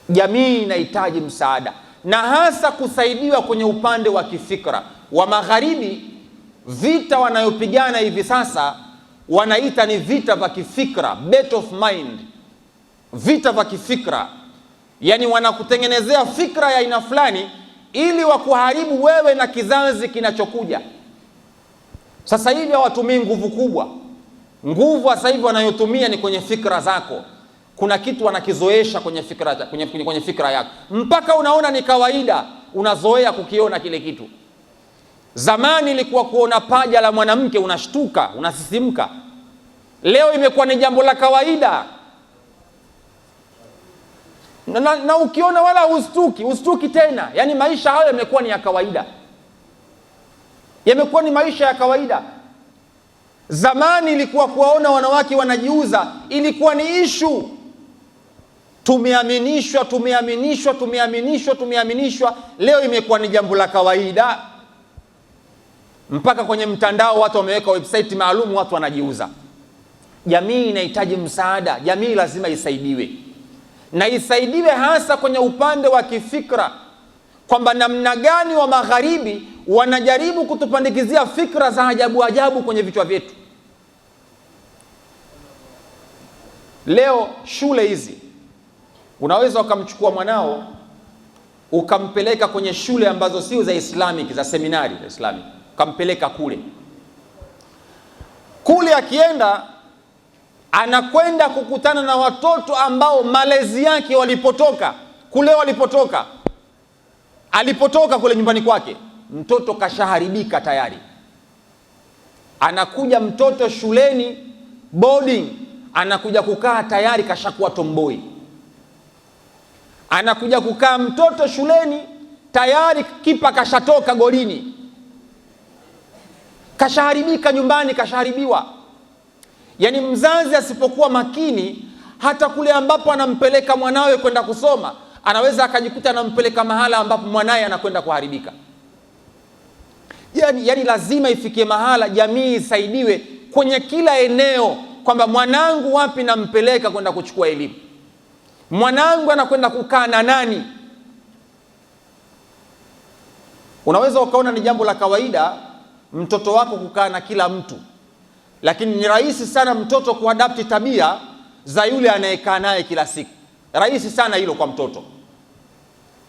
Jamii inahitaji msaada, na hasa kusaidiwa kwenye upande wa kifikra. Wa magharibi, vita wanayopigana hivi sasa wanaita ni vita vya kifikra, battle of mind, vita vya kifikra. Yani wanakutengenezea fikra ya aina fulani ili wakuharibu wewe na kizazi kinachokuja. Sasa hivi hawatumii nguvu kubwa. Nguvu sasa hivi wanayotumia ni kwenye fikra zako. Kuna kitu wanakizoesha kwenye fikra yako, mpaka unaona ni kawaida, unazoea kukiona kile kitu. Zamani ilikuwa kuona paja la mwanamke unashtuka, unasisimka. Leo imekuwa ni jambo la kawaida. Na ukiona wala ustuki tena. Yani maisha hayo yamekuwa ni ya kawaida, yamekuwa ni maisha ya kawaida. Zamani ilikuwa kuwaona wanawake wanajiuza, ilikuwa ni issue. Tumeaminishwa. Leo imekuwa ni jambo la kawaida, mpaka kwenye mtandao watu wameweka website maalum, watu wanajiuza. Jamii inahitaji msaada, jamii lazima isaidiwe, na isaidiwe hasa kwenye upande wa kifikra, kwamba namna gani wa magharibi wanajaribu kutupandikizia fikra za ajabu kwenye vichwa vyetu. Leo shule hizi, unaweza ukamchukua mwanao ukampeleka kwenye shule ambazo sio za Islamic, za seminari za Islamic, ukampeleka kule akienda anakwenda kukutana na watoto ambao malezi yake alipotoka kule nyumbani kwake, mtoto kashaharibika tayari. Anakuja mtoto shuleni boarding, anakuja kukaa tayari kashakuwa tomboi. Anakuja kukaa mtoto shuleni tayari kipa kashatoka golini, kashaharibika nyumbani, kashaharibiwa. Yani mzazi asipokuwa makini, hata kule ambapo anampeleka mwanawe kwenda kusoma, anaweza akajikuta anampeleka mahala ambapo mwanae anakwenda kuharibika. Yani lazima ifikie mahala jamii isaidiwe kwenye kila eneo, kwamba mwanangu wapi nampeleka kwenda kuchukua elimu, mwanangu anakwenda kukaa na nani. Unaweza ukaona ni jambo la kawaida mtoto wako kukaa na kila mtu, lakini ni rahisi sana mtoto kuadapti tabia za yule anayekaa naye kila siku. Rahisi sana hilo kwa mtoto,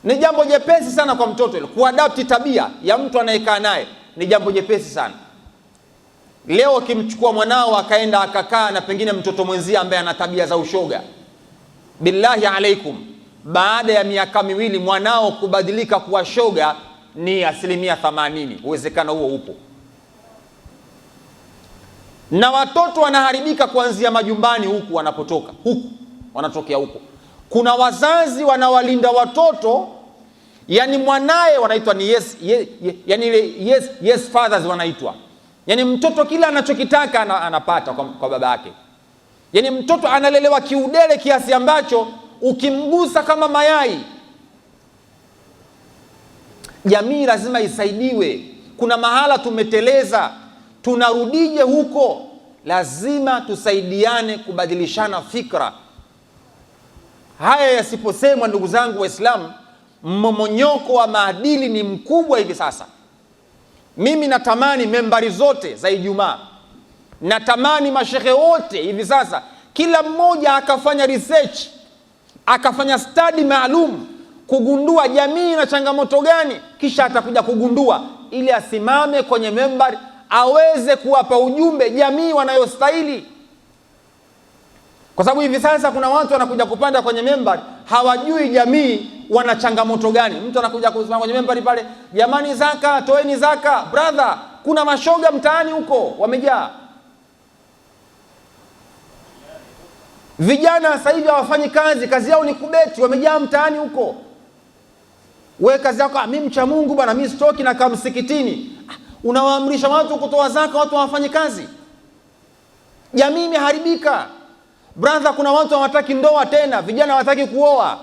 ni jambo jepesi sana kwa mtoto hilo. Kuadapti tabia ya mtu anayekaa naye ni jambo jepesi sana. Leo ukimchukua mwanao akaenda akakaa na pengine mtoto mwenzia ambaye ana tabia za ushoga, billahi alaikum, baada ya miaka 2 mwanao kubadilika kuwa shoga ni 80%. Uwezekano huo upo. Na watoto wanaharibika kuanzia majumbani, huku wanapotoka, huku wanatokea huko. Kuna wazazi wanawalinda watoto, yani mwanae wanaitwa ni yes fathers wanaitwa. Yani mtoto kila anachokitaka anapata kwa baba yake. Yani mtoto analelewa kiudele kiasi ambacho ukimgusa kama mayai. Jamii lazima isaidiwe. Kuna mahala tumeteleza, tunarudije huko? Lazima tusaidiane kubadilishana fikra. Haya yasiposemwa, ndugu zangu Waislamu, mmomonyoko wa maadili ni mkubwa hivi sasa. Mimi natamani membari zote za Ijumaa, natamani mashehe wote hivi sasa, kila mmoja akafanya research, akafanya study maalum kugundua jamii na changamoto gani, kisha atakuja kugundua ili asimame kwenye membari aweze kuwapa ujumbe jamii wanayostahili. Kwa sababu hivi sasa kuna watu wanakuja kupanda kwenye membari hawajui jamii wana changamoto gani. Mtu anakuja kusimama kwenye membari pale, jamani zaka, toeni zaka. Brother, kuna mashoga mtaani huko wamejaa. Vijana sasa hivi hawafanyi kazi, kazi yao ni kubeti, wamejaa mtaani huko. Wewe kazi yako, mimi mcha Mungu bwana, mimi sitoki na kama msikitini. Unawaamrisha watu kutoa zaka, watu hawafanyi kazi. Jamii imeharibika. Brother, kuna watu hawataki ndoa tena, vijana hawataki kuoa.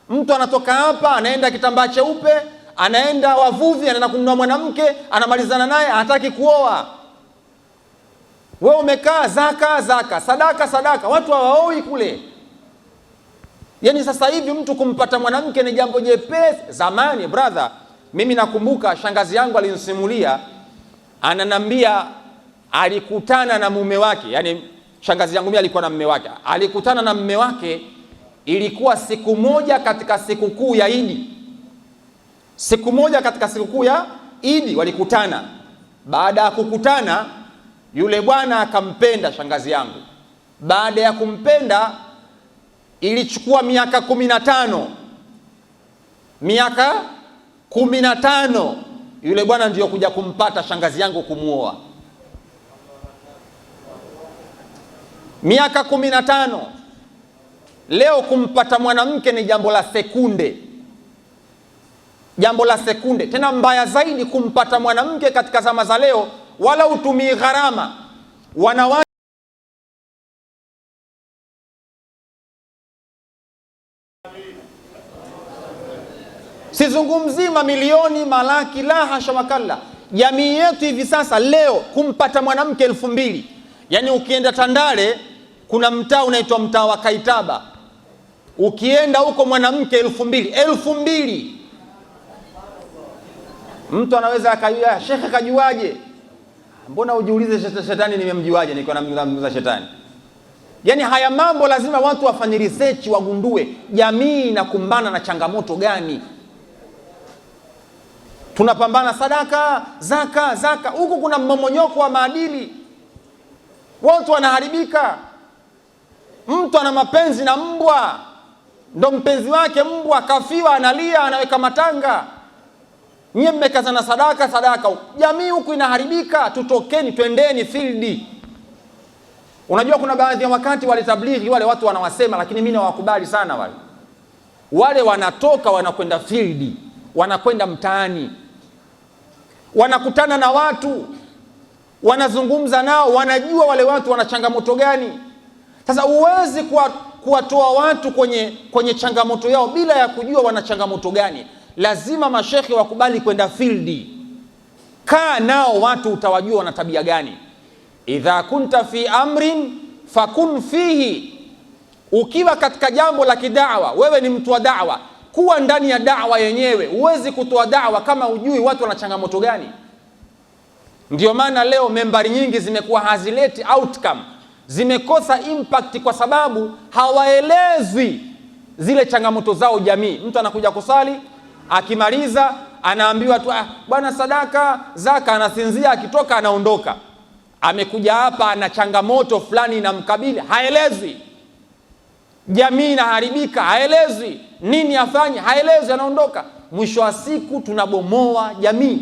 Mtu anatoka hapa, anaenda kitambaa cheupe, anaenda wavuvi, anaenda kununua mwanamke, anamalizana naye, hataki kuoa. Wewe umekaa zaka zaka, sadaka sadaka, watu hawaoi kule. Yaani sasa hivi mtu kumpata mwanamke ni jambo jepesi. Zamani brother, mimi nakumbuka shangazi yangu alinisimulia, ananambia alikutana na mume wake. Yaani shangazi yangu mimi alikuwa na mume wake. Alikutana na mume wake, ilikuwa siku moja katika sikukuu ya Idi. Siku moja katika sikukuu ya Idi walikutana. Baada ya kukutana, yule bwana akampenda shangazi yangu. Baada ya kumpenda, ilichukua miaka 15. Miaka 15 yule bwana ndio kuja kumpata shangazi yangu kumuoa. Miaka 15. Leo kumpata mwanamke ni jambo la sekunde. Jambo la sekunde. Tena mbaya zaidi, kumpata mwanamke katika zama za leo wala utumii gharama. Wanawake sizungumzi mamilioni, malaki, la hasha wakalla. Jamii yetu hivi sasa leo kumpata mwanamke 2000. Yaani ukienda Tandale kuna mtaa unaitwa mtaa wa Kaitaba. Ukienda huko mwanamke 2000. Mtu anaweza akajua, shekhe kajuaje? Mbona ujiulize shetani nimemjuaje nikiwa namzungumza shetani? Yaani haya mambo lazima watu wafanye research, wagundue jamii inakumbana na changamoto gani. Tunapambana sadaka, zaka, zaka. Huku kuna mmomonyoko wa maadili. Watu wanaharibika. Mtu ana mapenzi na mbwa, ndo mpenzi wake mbwa, kafiwa, analia, anaweka matanga. Nyie mmekazana sadaka, sadaka. Jamii huku inaharibika. Tutokeni, twendeni field. Unajua kuna baadhi ya wakati wale tablighi wale watu wanawasema, lakini mimi nawakubali sana wale. Wale wanatoka wanakwenda field, wanakwenda mtaani, wanakutana na watu, wanazungumza nao, wanajua wale watu wana changamoto gani. Sasa uwezi kuwatoa watu kwenye changamoto yao bila ya kujua wana changamoto gani. Lazima mashekhe wakubali kwenda field. Kaa nao watu, utawajua wana tabia gani. Idha kunta fi amrin fakun fihi. Ukiwa katika jambo la kidawa, wewe ni mtu wa da'wa, kuwa ndani ya da'wa yenyewe. Huwezi kutoa da'wa kama hujui watu wana changamoto gani. Ndio maana leo membari nyingi zimekuwa hazileti outcome, zimekosa impact kwa sababu hawaelezi zile changamoto zao jamii. Mtu anakuja kusali, akimaliza anaambiwa tu bwana sadaka, zaka, anasinzia, akitoka anaondoka. Amekuja hapa ana changamoto fulani inamkabili, haelezi. Jamii inaharibika, haelezi. Nini afanye, haelezi, anaondoka. Mwisho wa siku tunabomoa jamii.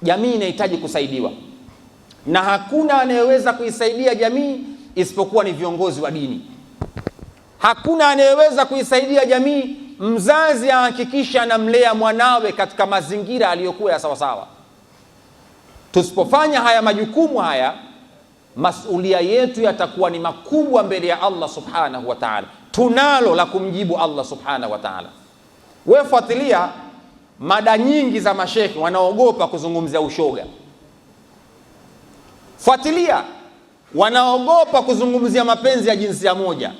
Jamii inahitaji kusaidiwa, na hakuna anayeweza kuisaidia jamii isipokuwa ni viongozi wa dini. Hakuna anayeweza kuisaidia jamii. Mzazi ahakikisha anamlea mwanawe katika mazingira aliyokuwa ya sawasawa. Tusipofanya haya majukumu haya, masulia yetu yatakuwa ni makubwa mbele ya Allah subhanahu wa ta'ala. Tunalo la kumjibu Allah subhanahu wa ta'ala. Wewe fuatilia mada nyingi za mashekhi wanaogopa kuzungumzia ushoga. Fuatilia, wanaogopa kuzungumzia mapenzi ya jinsia moja.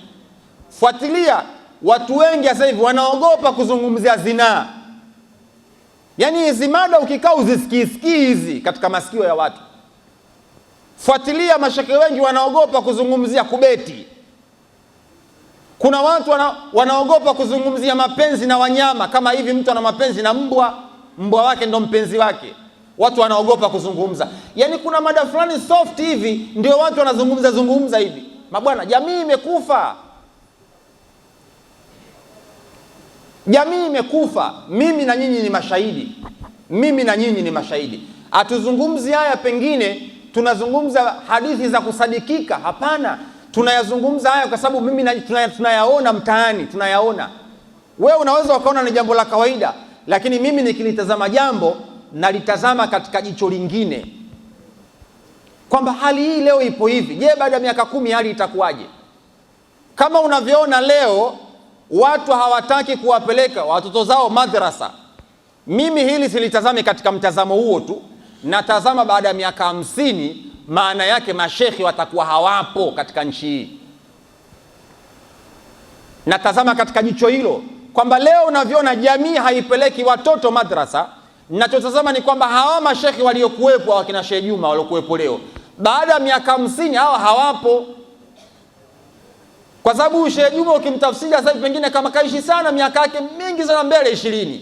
Fuatilia, watu wengi sasa hivi wanaogopa kuzungumzia zinaa. Yaani hizi mada ukikaa uzisikii hizi katika masikio ya watu. Fuatilia, mashekhe wengi wanaogopa kuzungumzia kubeti. Kuna watu wanaogopa kuzungumzia mapenzi na wanyama. Kama hivi mtu ana mapenzi na mbwa, mbwa wake ndo mpenzi wake, watu wanaogopa kuzungumza. Yaani kuna mada fulani soft hivi ndio watu wanazungumza hivi. Mabwana, jamii imekufa. Jamii imekufa. Mimi na nyinyi ni mashahidi, mimi na nyinyi ni mashahidi. Hatuzungumzi haya pengine tunazungumza hadithi za kusadikika, hapana. Tunayazungumza haya kwa sababu mimi tunayaona mtaani, tunayaona. Wewe unaweza ukaona ni jambo la kawaida, lakini mimi nikilitazama jambo nalitazama katika jicho lingine, kwamba hali hii leo ipo hivi. Je, baada ya miaka 10 hali itakuwaje? Kama unavyoona leo watu hawataki kuwapeleka watoto zao madrasa, mimi hili silitazame katika mtazamo huo tu. Natazama baada ya miaka 50, maana yake mashekhi watakuwa hawapo katika nchi hii. Natazama katika jicho hilo, kwamba leo unavyoona jamii haipeleki watoto madrasa, ninachotazama ni kwamba hawa mashekhi waliokuwepo, wakina Sheikh Juma waliokuwepo leo, baada ya miaka 50 hawa hawapo. Kwa sababu Sheikh Juma ukimtafsiri sasa pengine kama kaishi sana, miaka yake mingi sana mbele 20,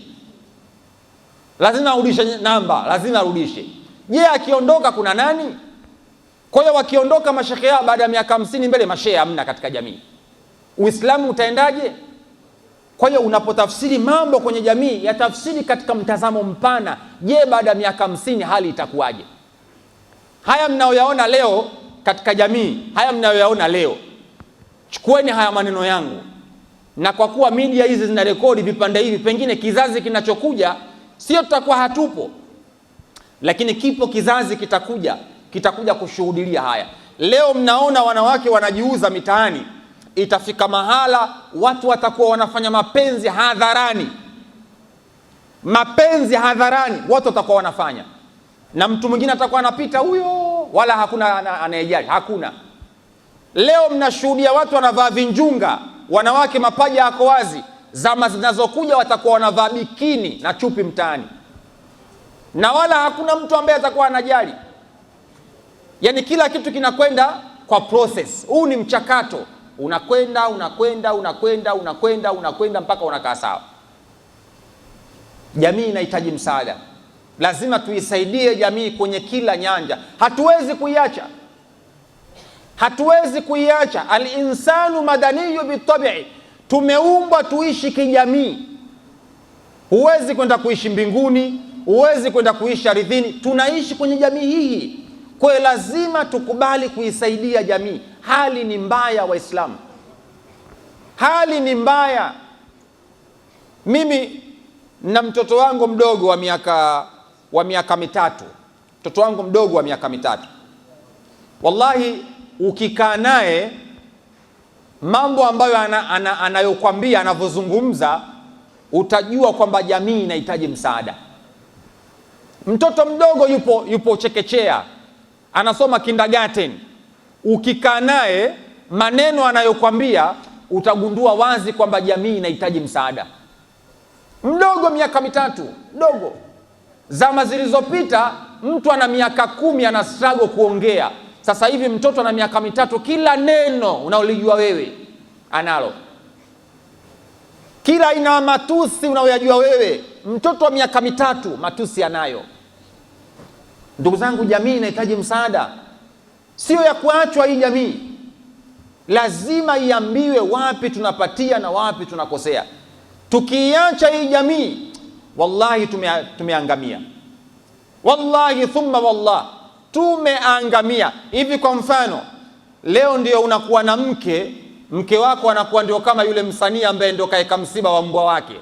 lazima arudishe namba, lazima arudishe. Je, akiondoka kuna nani? Kwa hiyo wakiondoka mashekhe hao baada ya miaka 50 mbele, mashehe hamna katika jamii, Uislamu utaendaje? Kwa hiyo unapotafsiri mambo kwenye jamii, ya tafsiri katika mtazamo mpana. Je, baada ya miaka 50 hali itakuwaje? Haya mnayoyaona leo katika jamii, haya mnayoyaona leo, chukueni haya maneno yangu, na kwa kuwa media hizi zina rekodi vipande hivi, pengine kizazi kinachokuja sio tutakuwa hatupo, lakini kipo kizazi kitakuja kushuhudilia haya. Leo mnaona wanawake wanajiuza mitaani, itafika mahala watu watakuwa wanafanya mapenzi hadharani, mapenzi hadharani watu watakuwa wanafanya, na mtu mwingine atakuwa anapita huyo, wala hakuna anayejali, hakuna. Leo mnashuhudia watu wanavaa vinjunga, wanawake mapaja yako wazi. Zama zinazokuja watakuwa wanavaa bikini na chupi mtaani, na wala hakuna mtu ambaye atakuwa anajali. Yani kila kitu kinakwenda kwa process. Huu ni mchakato, unakwenda mpaka unakaa sawa. Jamii inahitaji msaada, lazima tuisaidie jamii kwenye kila nyanja. Hatuwezi kuiacha. Al-insanu madaniyu bitabi'i, tumeumbwa tuishi kijamii. Huwezi kwenda kuishi mbinguni, huwezi kwenda kuishi ardhini, tunaishi kwenye jamii hii. Kwa hiyo lazima tukubali kuisaidia jamii. Hali ni mbaya Waislamu, hali ni mbaya. Mimi na mtoto wangu mdogo wa miaka mitatu, mtoto wangu mdogo wa miaka mitatu, wallahi ukikaa naye mambo ambayo anayokwambia, anavyozungumza, utajua kwamba jamii inahitaji msaada. Mtoto mdogo yupo chekechea, anasoma kindergarten. Ukikaa naye maneno anayokwambia utagundua wazi kwamba jamii inahitaji msaada. Mdogo, miaka mitatu, mdogo. Zama zilizopita mtu ana miaka 10 ana struggle kuongea. Sasa hivi mtoto ana miaka mitatu, kila neno unaolijua wewe analo, kila aina matusi unaoyajua wewe, mtoto wa miaka mitatu matusi anayo. Ndugu zangu, jamii inahitaji msaada, sio ya kuachwa hii jamii. Lazima iambiwe wapi tunapatia na wapi tunakosea. Tukiacha hii jamii, wallahi tumeangamia, wallahi thumma wallah, tumeangamia. Hivi kwa mfano, leo ndio unakuwa na mke wako anakuwa ndio kama yule msanii ambaye ndio kaeka msiba wa mbwa wake,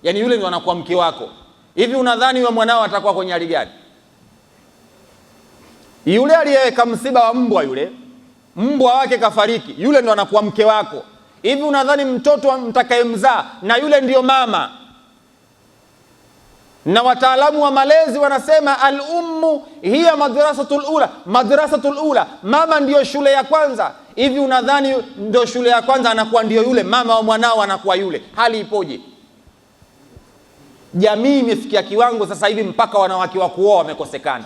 yani yule ndio anakuwa mke wako. Hivi unadhani wewe mwanao atakuwa kwenye hali gani? Yule aliyeweka msiba wa mbwa, yule mbwa wake kafariki, yule ndo anakuwa mke wako. Hivi unadhani mtoto mtakayemzaa na yule ndio mama? Na wataalamu wa malezi wanasema al-ummu hiya madrasatul ula, mama ndio shule ya kwanza. Hivi unadhani ndio shule ya kwanza anakuwa ndio yule mama wa mwanao, anakuwa yule? Hali ipoje? Jamii imefikia kiwango sasa hivi mpaka wanawake wa kuoa wamekosekana.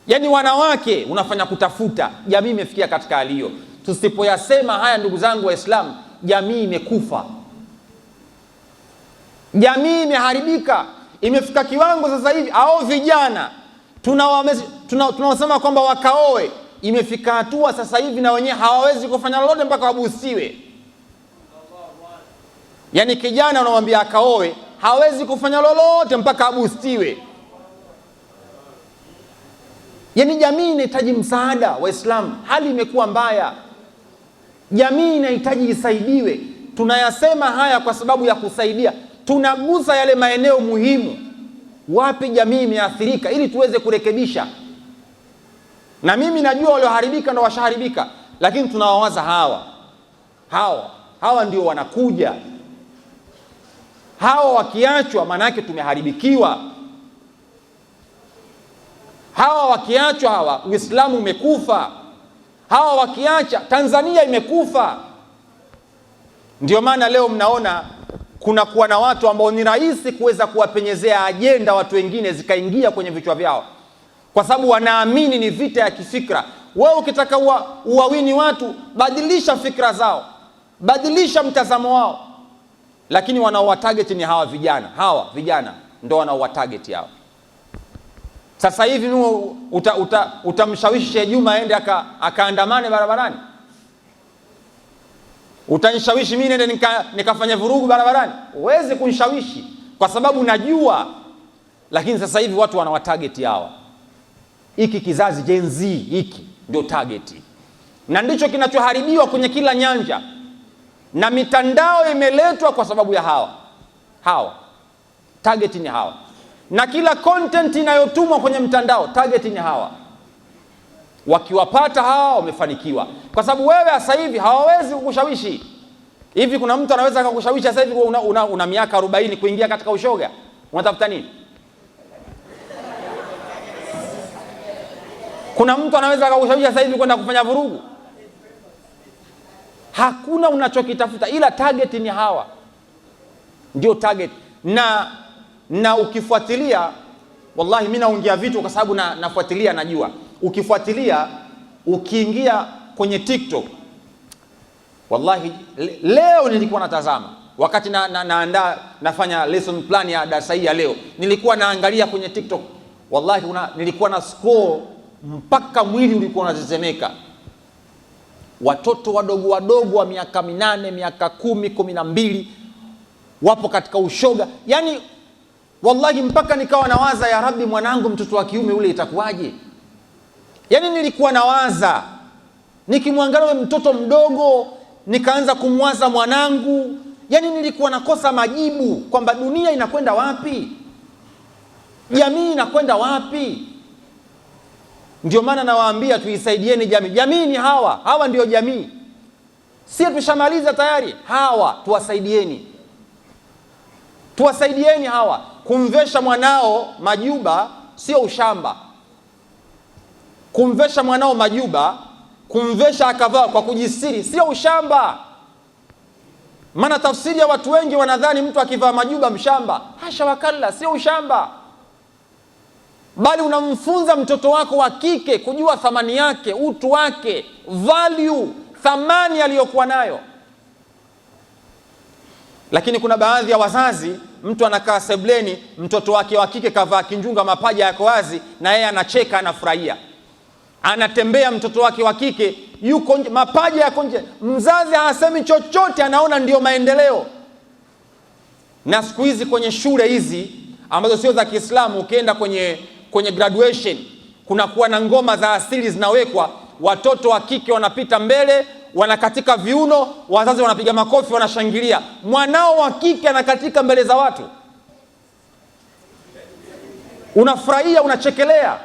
Yani wanawake unafanya kutafuta. Jamii imefikia katika hali hiyo. Tusipoyasema haya, ndugu zangu Waislamu, jamii imekufa, jamii imeharibika. Imefika kiwango sasa hivi hao vijana tunawasema kwamba wakaoe. Imefika hatua sasa hivi na wenyewe hawawezi kufanya lolote mpaka wabusiwe. Yani kijana unamwambia akaoe, hawezi kufanya lolote mpaka abustiwe. Yani jamii inahitaji msaada. Waislamu, hali imekuwa mbaya, jamii inahitaji isaidiwe. Tunayasema haya kwa sababu ya kusaidia, tunagusa yale maeneo muhimu, wapi jamii imeathirika, ili tuweze kurekebisha. Na mimi najua walioharibika ndio washaharibika, lakini tunawawaza hawa ndio wanakuja. Hawa wakiachwa maana yake tumeharibikiwa. Hawa wakiachwa, Uislamu umekufa. Hawa wakiacha, Tanzania imekufa. Ndio maana leo mnaona kuna kuwa na watu ambao ni rahisi kuweza kuwapenyezea ajenda watu wengine zikaingia kwenye vichwa vyao, kwa sababu wanaamini ni vita ya kifikra. Wewe ukitaka uwawini watu, badilisha fikra zao, badilisha mtazamo wao. Lakini wanaowatarget ni hawa vijana ndio wanaowatarget hao. Sasa hivi utamshawishi Sheikh Juma aende akaandamane barabarani? Utanishawishi mimi nende nikafanya vurugu barabarani? Uweze kunishawishi kwa sababu najua. Lakini sasa hivi watu wanawatarget hawa. Hiki kizazi Gen Z hiki ndio target. Na ndicho kinachoharibiwa kwenye kila nyanja. Na mitandao imeletwa kwa sababu ya hawa. Target ni hawa. Na kila content inayotumwa kwenye mtandao target ni hawa. Wakiwapata hawa wamefanikiwa. Kwa sababu wewe sasa hivi hawawezi kukushawishi. Hivi kuna mtu anaweza kukushawishi sasa hivi una miaka 40 kuingia katika ushoga? Unatafuta nini? Kuna mtu anaweza kukushawishi sasa hivi kwenda kufanya vurugu? Hakuna unachokitafuta, ila target ni hawa. Ndio target. Na ukifuatilia, wallahi mimi naongea vitu kwa sababu nafuatilia, najua. Ukifuatilia, ukiingia kwenye TikTok, wallahi leo nilikuwa natazama wakati naandaa nafanya lesson plan ya darasa hii ya leo, nilikuwa naangalia kwenye TikTok, wallahi nilikuwa na scroll mpaka mwili ulikuwa unatetemeka. Watoto wadogo wa miaka 8, miaka 10, 12 wapo katika ushoga. Yani wallahi mpaka nikawa nawaza, ya Rabbi, mwanangu mtoto wa kiume ule itakuwaje? Yani nilikuwa nawaza, nikimwangalia mtoto mdogo nikaanza kumwaza mwanangu. Yani nilikuwa nakosa majibu kwamba dunia inakwenda wapi, jamii inakwenda wapi. Ndio maana nawaambia tuisaidieni jamii. Jamii ni hawa ndio jamii. Sisi tushamaliza tayari, hawa tuwasaidieni hawa. Kumvesha mwanao majuba sio ushamba. Kumvesha mwanao majuba, kumvesha akavaa kwa kujisiri sio ushamba. Maana tafsiri ya watu wengi wanadhani mtu akivaa majuba mshamba. Hasha wakalla, sio ushamba. Bali unamfunza mtoto wako wa kike kujua thamani yake, utu wake, value, thamani aliyokuwa nayo. Lakini kuna baadhi ya wazazi, mtu anakaa sebleni, mtoto wake wa kike kavaa kinjunga, mapaja yako wazi, na yeye anacheka, anafurahia. Anatembea mtoto wake wa kike yuko nje, mapaja yako nje, mzazi hasemi chochote, anaona ndio maendeleo. Na siku hizi kwenye shule hizi ambazo sio za Kiislamu, ukienda kwenye graduation, kuna kuwa na ngoma za asili zinawekwa, watoto wa kike wanapita mbele, wanakatika viuno, wazazi wanapiga makofi, wanashangilia. Mwanao wa kike anakatika mbele za watu, unafurahia, unachekelea.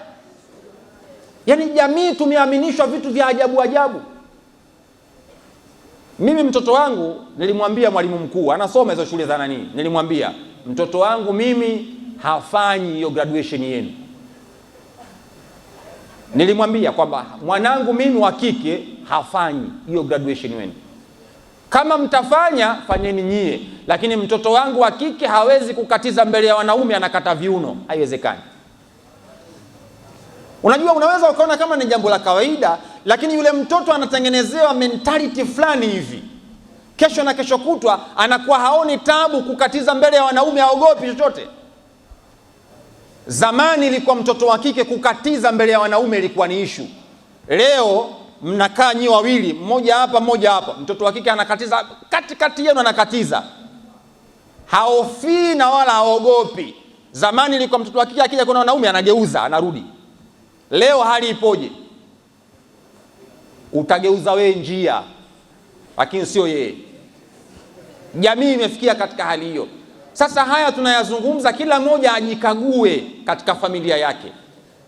Yani jamii tumeaminishwa vitu vya ajabu. Mimi mtoto wangu nilimwambia, mwalimu mkuu anasoma hizo shule za nani, nilimwambia mtoto wangu mimi hafanyi hiyo graduation yenu. Nilimwambia kwamba mwanangu mimi wa kike hafanyi hiyo graduation yenu. Kama mtafanya fanyeni nyie, lakini mtoto wangu wa kike hawezi kukatiza mbele ya wanaume, anakata viuno, haiwezekani. Unajua, unaweza ukaona kama ni jambo la kawaida, lakini yule mtoto anatengenezewa mentality fulani hivi. Kesho na kesho kutwa anakuwa haoni tabu kukatiza mbele ya wanaume, haogopi chochote. Zamani ilikuwa mtoto wa kike kukatiza mbele ya wanaume ilikuwa ni issue. Leo mnakaa nyi wawili, mmoja hapa mmoja hapa, mtoto wa kike anakatiza katikati yenu, anakatiza. haofii na wala haogopi. Zamani ilikuwa mtoto wa kike akija kuna wanaume anageuza anarudi. Leo hali ipoje? Utageuza wewe njia, lakini sio yeye. Jamii imefikia katika hali hiyo. Sasa haya tunayazungumza, kila mmoja ajikague katika familia yake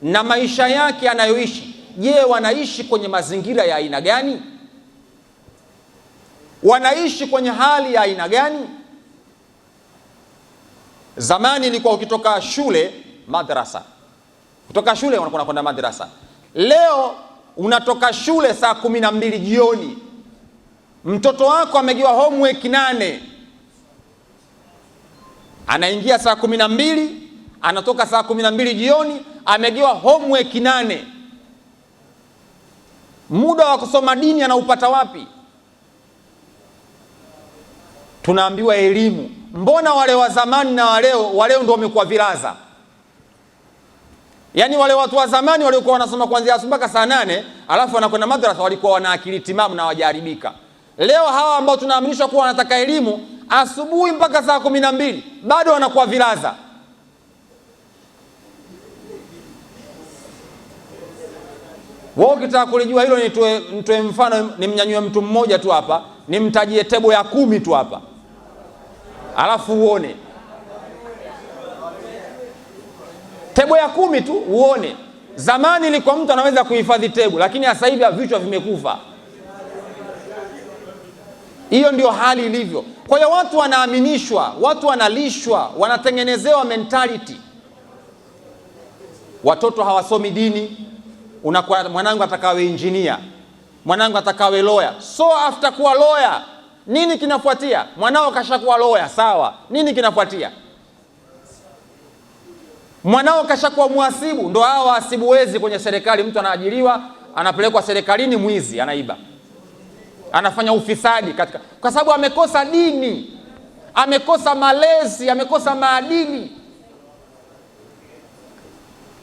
na maisha yake anayoishi. Je, wanaishi kwenye mazingira ya aina gani? Wanaishi kwenye hali ya aina gani? Zamani ilikuwa ukitoka shule madrasa, kutoka shule unakwenda madrasa. Leo unatoka shule saa 12 jioni, mtoto wako amegiwa homework 8, anaingia saa 12, anatoka saa 12 jioni, amegiwa homework 8. Muda wa kusoma dini anaupata wapi? Tunaambiwa elimu. Mbona wale wa zamani na waleo ndio wamekuwa vilaza? Yaani wale watu wa zamani waliokuwa wanasoma kuanzia asubuhi mpaka saa 8, alafu wanakwenda madrasa, walikuwa wana akili timamu na hawajaharibika. Leo hawa ambao tunaaminishwa kuwa wanataka elimu asubuhi mpaka saa 12 bado wanakuwa vilaza. Wao ukitaka kulijua hilo, nitoe mfano, nimnyanyue mtu mmoja tu hapa, nimtajie tebo ya 10 tu hapa, alafu uone. Tebo ya 10 tu uone. Zamani ilikuwa mtu anaweza kuhifadhi tebo, lakini sasa hivi vichwa vimekufa. Hiyo ndio hali ilivyo. Kwa hiyo watu wanaaminishwa, watu wanalishwa, wanatengenezewa mentality. Watoto hawasomi dini. Unakuwa mwanangu atakawe engineer, mwanangu atakawe lawyer. So after kuwa lawyer, nini kinafuatia? Mwanao kashakuwa lawyer, sawa. Nini kinafuatia? Mwanao kashakuwa muhasibu, ndo hao wahasibu wezi kwenye serikali. Mtu anaajiriwa, anapelekwa serikalini, mwizi, anaiba, anafanya ufisadi katika, kwa sababu amekosa dini, amekosa malezi, amekosa maadili.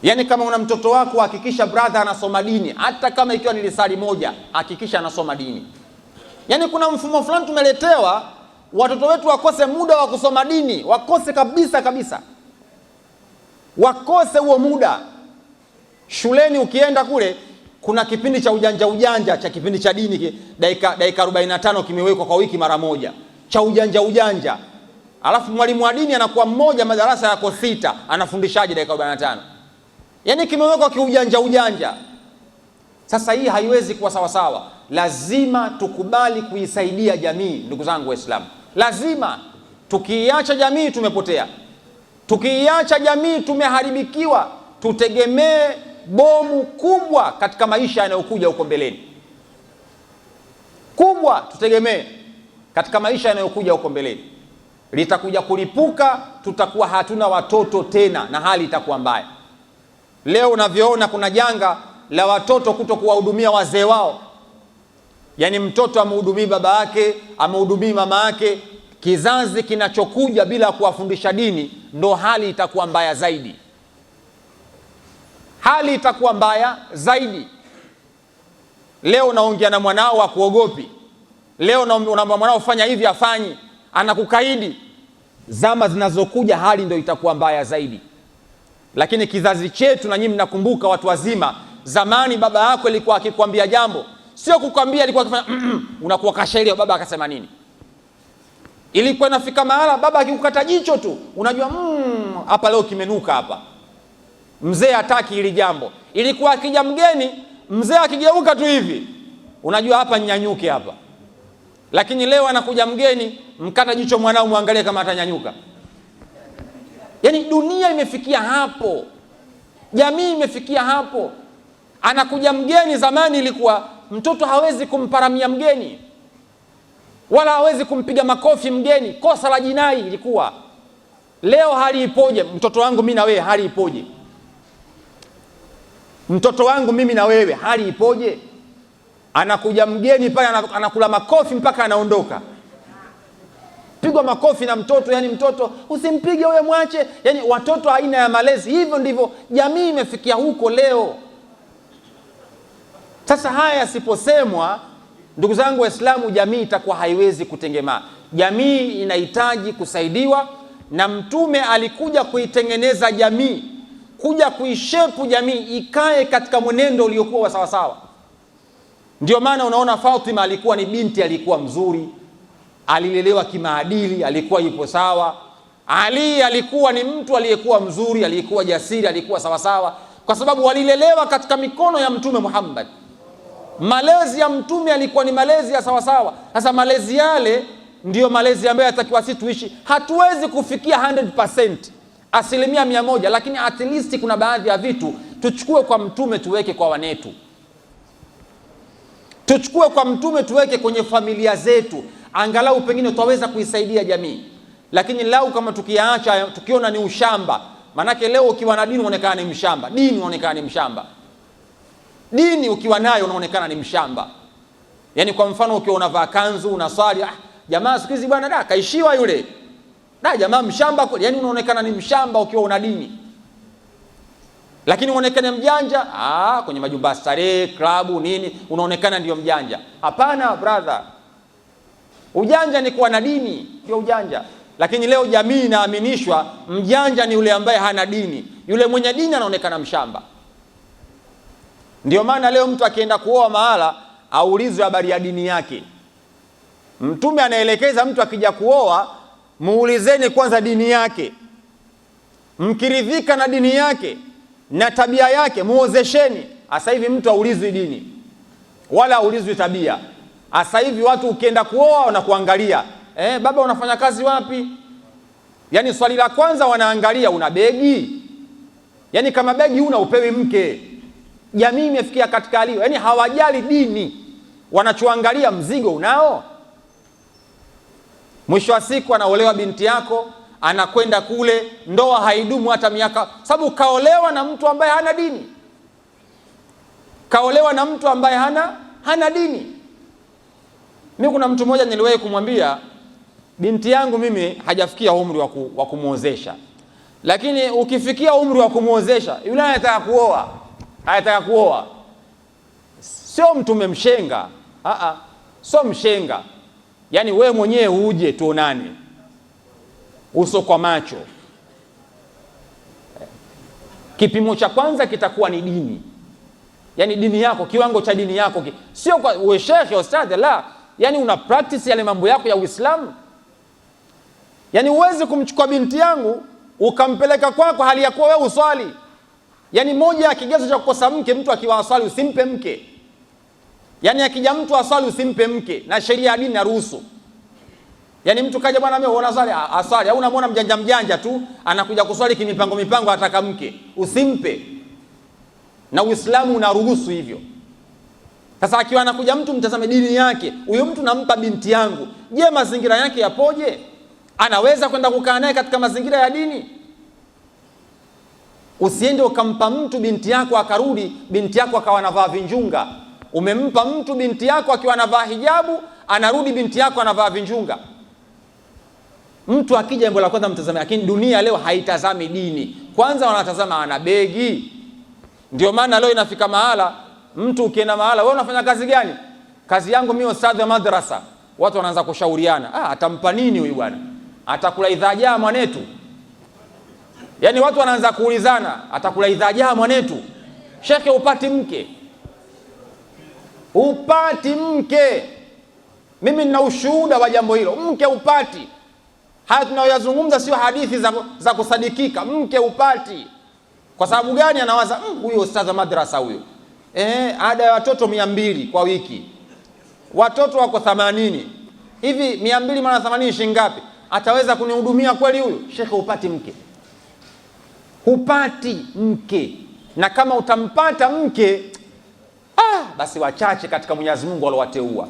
Yaani kama una mtoto wako, hakikisha brother anasoma dini, hata kama ikiwa ni lisali moja, hakikisha anasoma dini. Yaani kuna mfumo fulani tumeletewa, watoto wetu wakose muda wa kusoma dini, wakose kabisa kabisa, wakose huo muda. Shuleni ukienda kule, kuna kipindi cha ujanja cha kipindi cha dini, dakika 45 kimewekwa kwa wiki mara moja, cha ujanja. Alafu mwalimu wa dini anakuwa mmoja, madarasa yako 6, anafundishaje dakika 45? Yaani kimewekwa kiujanja. Sasa hii haiwezi kuwa sawa sawa. Lazima tukubali kuisaidia jamii, ndugu zangu Waislamu. Lazima. Tukiiacha jamii tumepotea. Tukiiacha jamii tumeharibikiwa. Tutegemee bomu kubwa katika maisha yanayokuja huko mbeleni. Kubwa tutegemee katika maisha yanayokuja huko mbeleni. Litakuja kulipuka, tutakuwa hatuna watoto tena na hali itakuwa mbaya. Leo unavyoona kuna janga la watoto kutokuwahudumia wazee wao. Yaani mtoto amhudumii baba yake, amhudumii mama yake. Kizazi kinachokuja bila kuwafundisha dini, ndo hali itakuwa mbaya zaidi. Hali itakuwa mbaya zaidi. Leo unaongea na mwanao wa kuogopi. Leo unaomba mwanao fanya hivi afanyi, anakukaidi. Zama zinazokuja hali ndo itakuwa mbaya zaidi. Lakini kizazi chetu, na nyinyi mnakumbuka watu wazima, zamani baba yako alikuwa akikwambia jambo, sio kukwambia, alikuwa akifanya unakuwa kashairi, baba akasema nini. Ilikuwa inafika mahala baba akikukata jicho tu, unajua hapa leo kimenuka hapa. Mzee hataki hili jambo. Ilikuwa akija mgeni, mzee akigeuka tu hivi, unajua hapa nyanyuke hapa. Lakini leo anakuja mgeni, mkata jicho mwanao, muangalie kama atanyanyuka. Yaani dunia imefikia hapo. Jamii imefikia hapo. Anakuja mgeni, zamani ilikuwa mtoto hawezi kumparamia mgeni, wala hawezi kumpiga makofi mgeni, kosa la jinai ilikuwa. Leo hali ipoje? Mtoto wangu mimi na wewe, hali ipoje? Mtoto wangu mimi na wewe, hali ipoje? Anakuja mgeni pale, anakula makofi mpaka anaondoka. Pigwa makofi na mtoto, yani mtoto usimpige wewe, mwache. Yani watoto aina ya malezi. Hivyo ndivyo jamii imefikia huko leo. Sasa haya yasiposemwa, ndugu zangu Waislamu, jamii itakuwa haiwezi kutengemaa. jamii inahitaji kusaidiwa, na Mtume alikuja kuitengeneza jamii, kuja kuishepu jamii ikae katika mwenendo uliokuwa sawa sawa. Ndio maana unaona Fatima alikuwa ni binti, alikuwa mzuri, alilelewa kimaadili, alikuwa yupo sawa. Ali alikuwa ni mtu aliyekuwa mzuri, aliyekuwa jasiri, alikuwa sawa sawa, kwa sababu walilelewa katika mikono ya Mtume Muhammad. Malezi ya Mtume alikuwa ni malezi ya sawa sawa. Sasa malezi yale ndiyo malezi ambayo yatakiwa sisi tuishi. Hatuwezi kufikia 100%, 100%, lakini at least kuna baadhi ya vitu tuchukue kwa Mtume tuweke kwa wanetu, tuchukue kwa Mtume tuweke kwenye familia zetu, angalau pengine tutaweza kuisaidia jamii. Lakini lau kama tukiacha, tukiona ni ushamba, manake leo ukiwa na dini unaonekana ni mshamba, dini unaonekana ni mshamba, dini ukiwa nayo unaonekana ni mshamba. Yani kwa mfano ukiwa unavaa kanzu unaswali, jamaa siku hizi bwana kaishiwa yule, jamaa mshamba, yani unaonekana ni mshamba ukiwa una dini. Lakini unaonekana mjanja kwenye majumba starehe, klabu nini, unaonekana ndio mjanja. Hapana brother, ujanja ni kuwa na dini, ndio ujanja. Lakini leo jamii inaaminishwa mjanja ni yule ambaye hana dini, yule mwenye dini anaonekana mshamba. Ndio maana leo mtu akienda kuoa mahala aulizwe habari ya dini yake. Mtume anaelekeza mtu akija kuoa, muulizeni kwanza dini yake. Mkiridhika na dini yake na tabia yake muozesheni. Asa hivi mtu aulizwi dini wala aulizwi tabia. Asa hivi watu ukienda kuoa wanakuangalia, baba unafanya kazi wapi? Yani swali la kwanza wanaangalia una begi? Yani kama begi una upewi mke. Jamii imefikia katika hali, yani hawajali dini, wanachoangalia mzigo unao. Mwisho wa siku anaolewa binti yako, anakwenda kule, ndoa haidumu hata miaka, sababu kaolewa na mtu ambaye hana dini, kaolewa na mtu ambaye hana dini. Mimi kuna mtu mmoja niliwahi kumwambia, binti yangu mimi hajafikia umri wa kumuozesha, lakini ukifikia umri wa kumuozesha, yule anataka kuoa, sio mtu umemshenga, sio mshenga. Yani we mwenyewe uje tuonane uso kwa macho. Kipimo cha kwanza kitakuwa ni dini, yani dini yako, kiwango cha dini yako, sio kwa uwe shekhe ustadhi, la, yani una practice yale mambo yako ya Uislamu. Yani uweze kumchukua binti yangu ukampeleka kwako hali ya kuwa wewe uswali. Yani moja ya kigezo cha kukosa mke, mtu akiwa aswali usimpe mke. Yani akija mtu aswali usimpe mke, na sheria ya dini inaruhusu. Yani mtu kaja, bwana mimi unaona swali aswali, au unamwona mjanja tu anakuja kuswali kimipango ataka mke, usimpe. Na Uislamu unaruhusu hivyo. Sasa akiwa anakuja mtu, mtazame dini yake. Huyo mtu nampa binti yangu, je, mazingira yake yapoje? Anaweza kwenda kukaa naye katika mazingira ya dini? Usiende ukampa mtu binti yako akarudi binti yako akawa anavaa vinjunga. Umempa mtu binti yako akiwa anavaa hijabu, anarudi binti yako anavaa vinjunga. Mtu akija, jambo la kwanza mtazame. Lakini dunia leo haitazami dini, kwanza wanatazama ana begi. Ndio maana leo inafika mahala mtu ukienda mahala, wewe unafanya kazi gani? Kazi yangu mimi ustadhi wa madrasa. Watu wanaanza kushauriana, atampa nini huyu bwana? Atakula idhaja mwanetu? Yani watu wanaanza kuulizana, atakula idhaja mwanetu? Shekhe, upati mke, upati mke. Mimi nina ushuhuda wa jambo hilo, mke upati. Haya tunayoyazungumza sio hadithi za kusadikika, mke upati. Kwa sababu gani? Anawaza huyo ustadhi wa madrasa huyo, ada ya watoto 200 kwa wiki, watoto wako 80, hivi 200 mara 80 shilingi ngapi? Ataweza kunihudumia kweli huyu? Shekhe, upati mke, upati mke. Na kama utampata mke, basi wachache katika Mwenyezi Mungu waliowateua.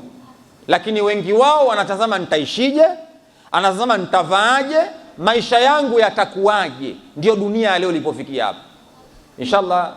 Lakini wengi wao wanatazama nitaishije, anatazama nitavaaje, maisha yangu yatakuwaje. Ndio dunia leo ilipofikia hapa. Inshallah.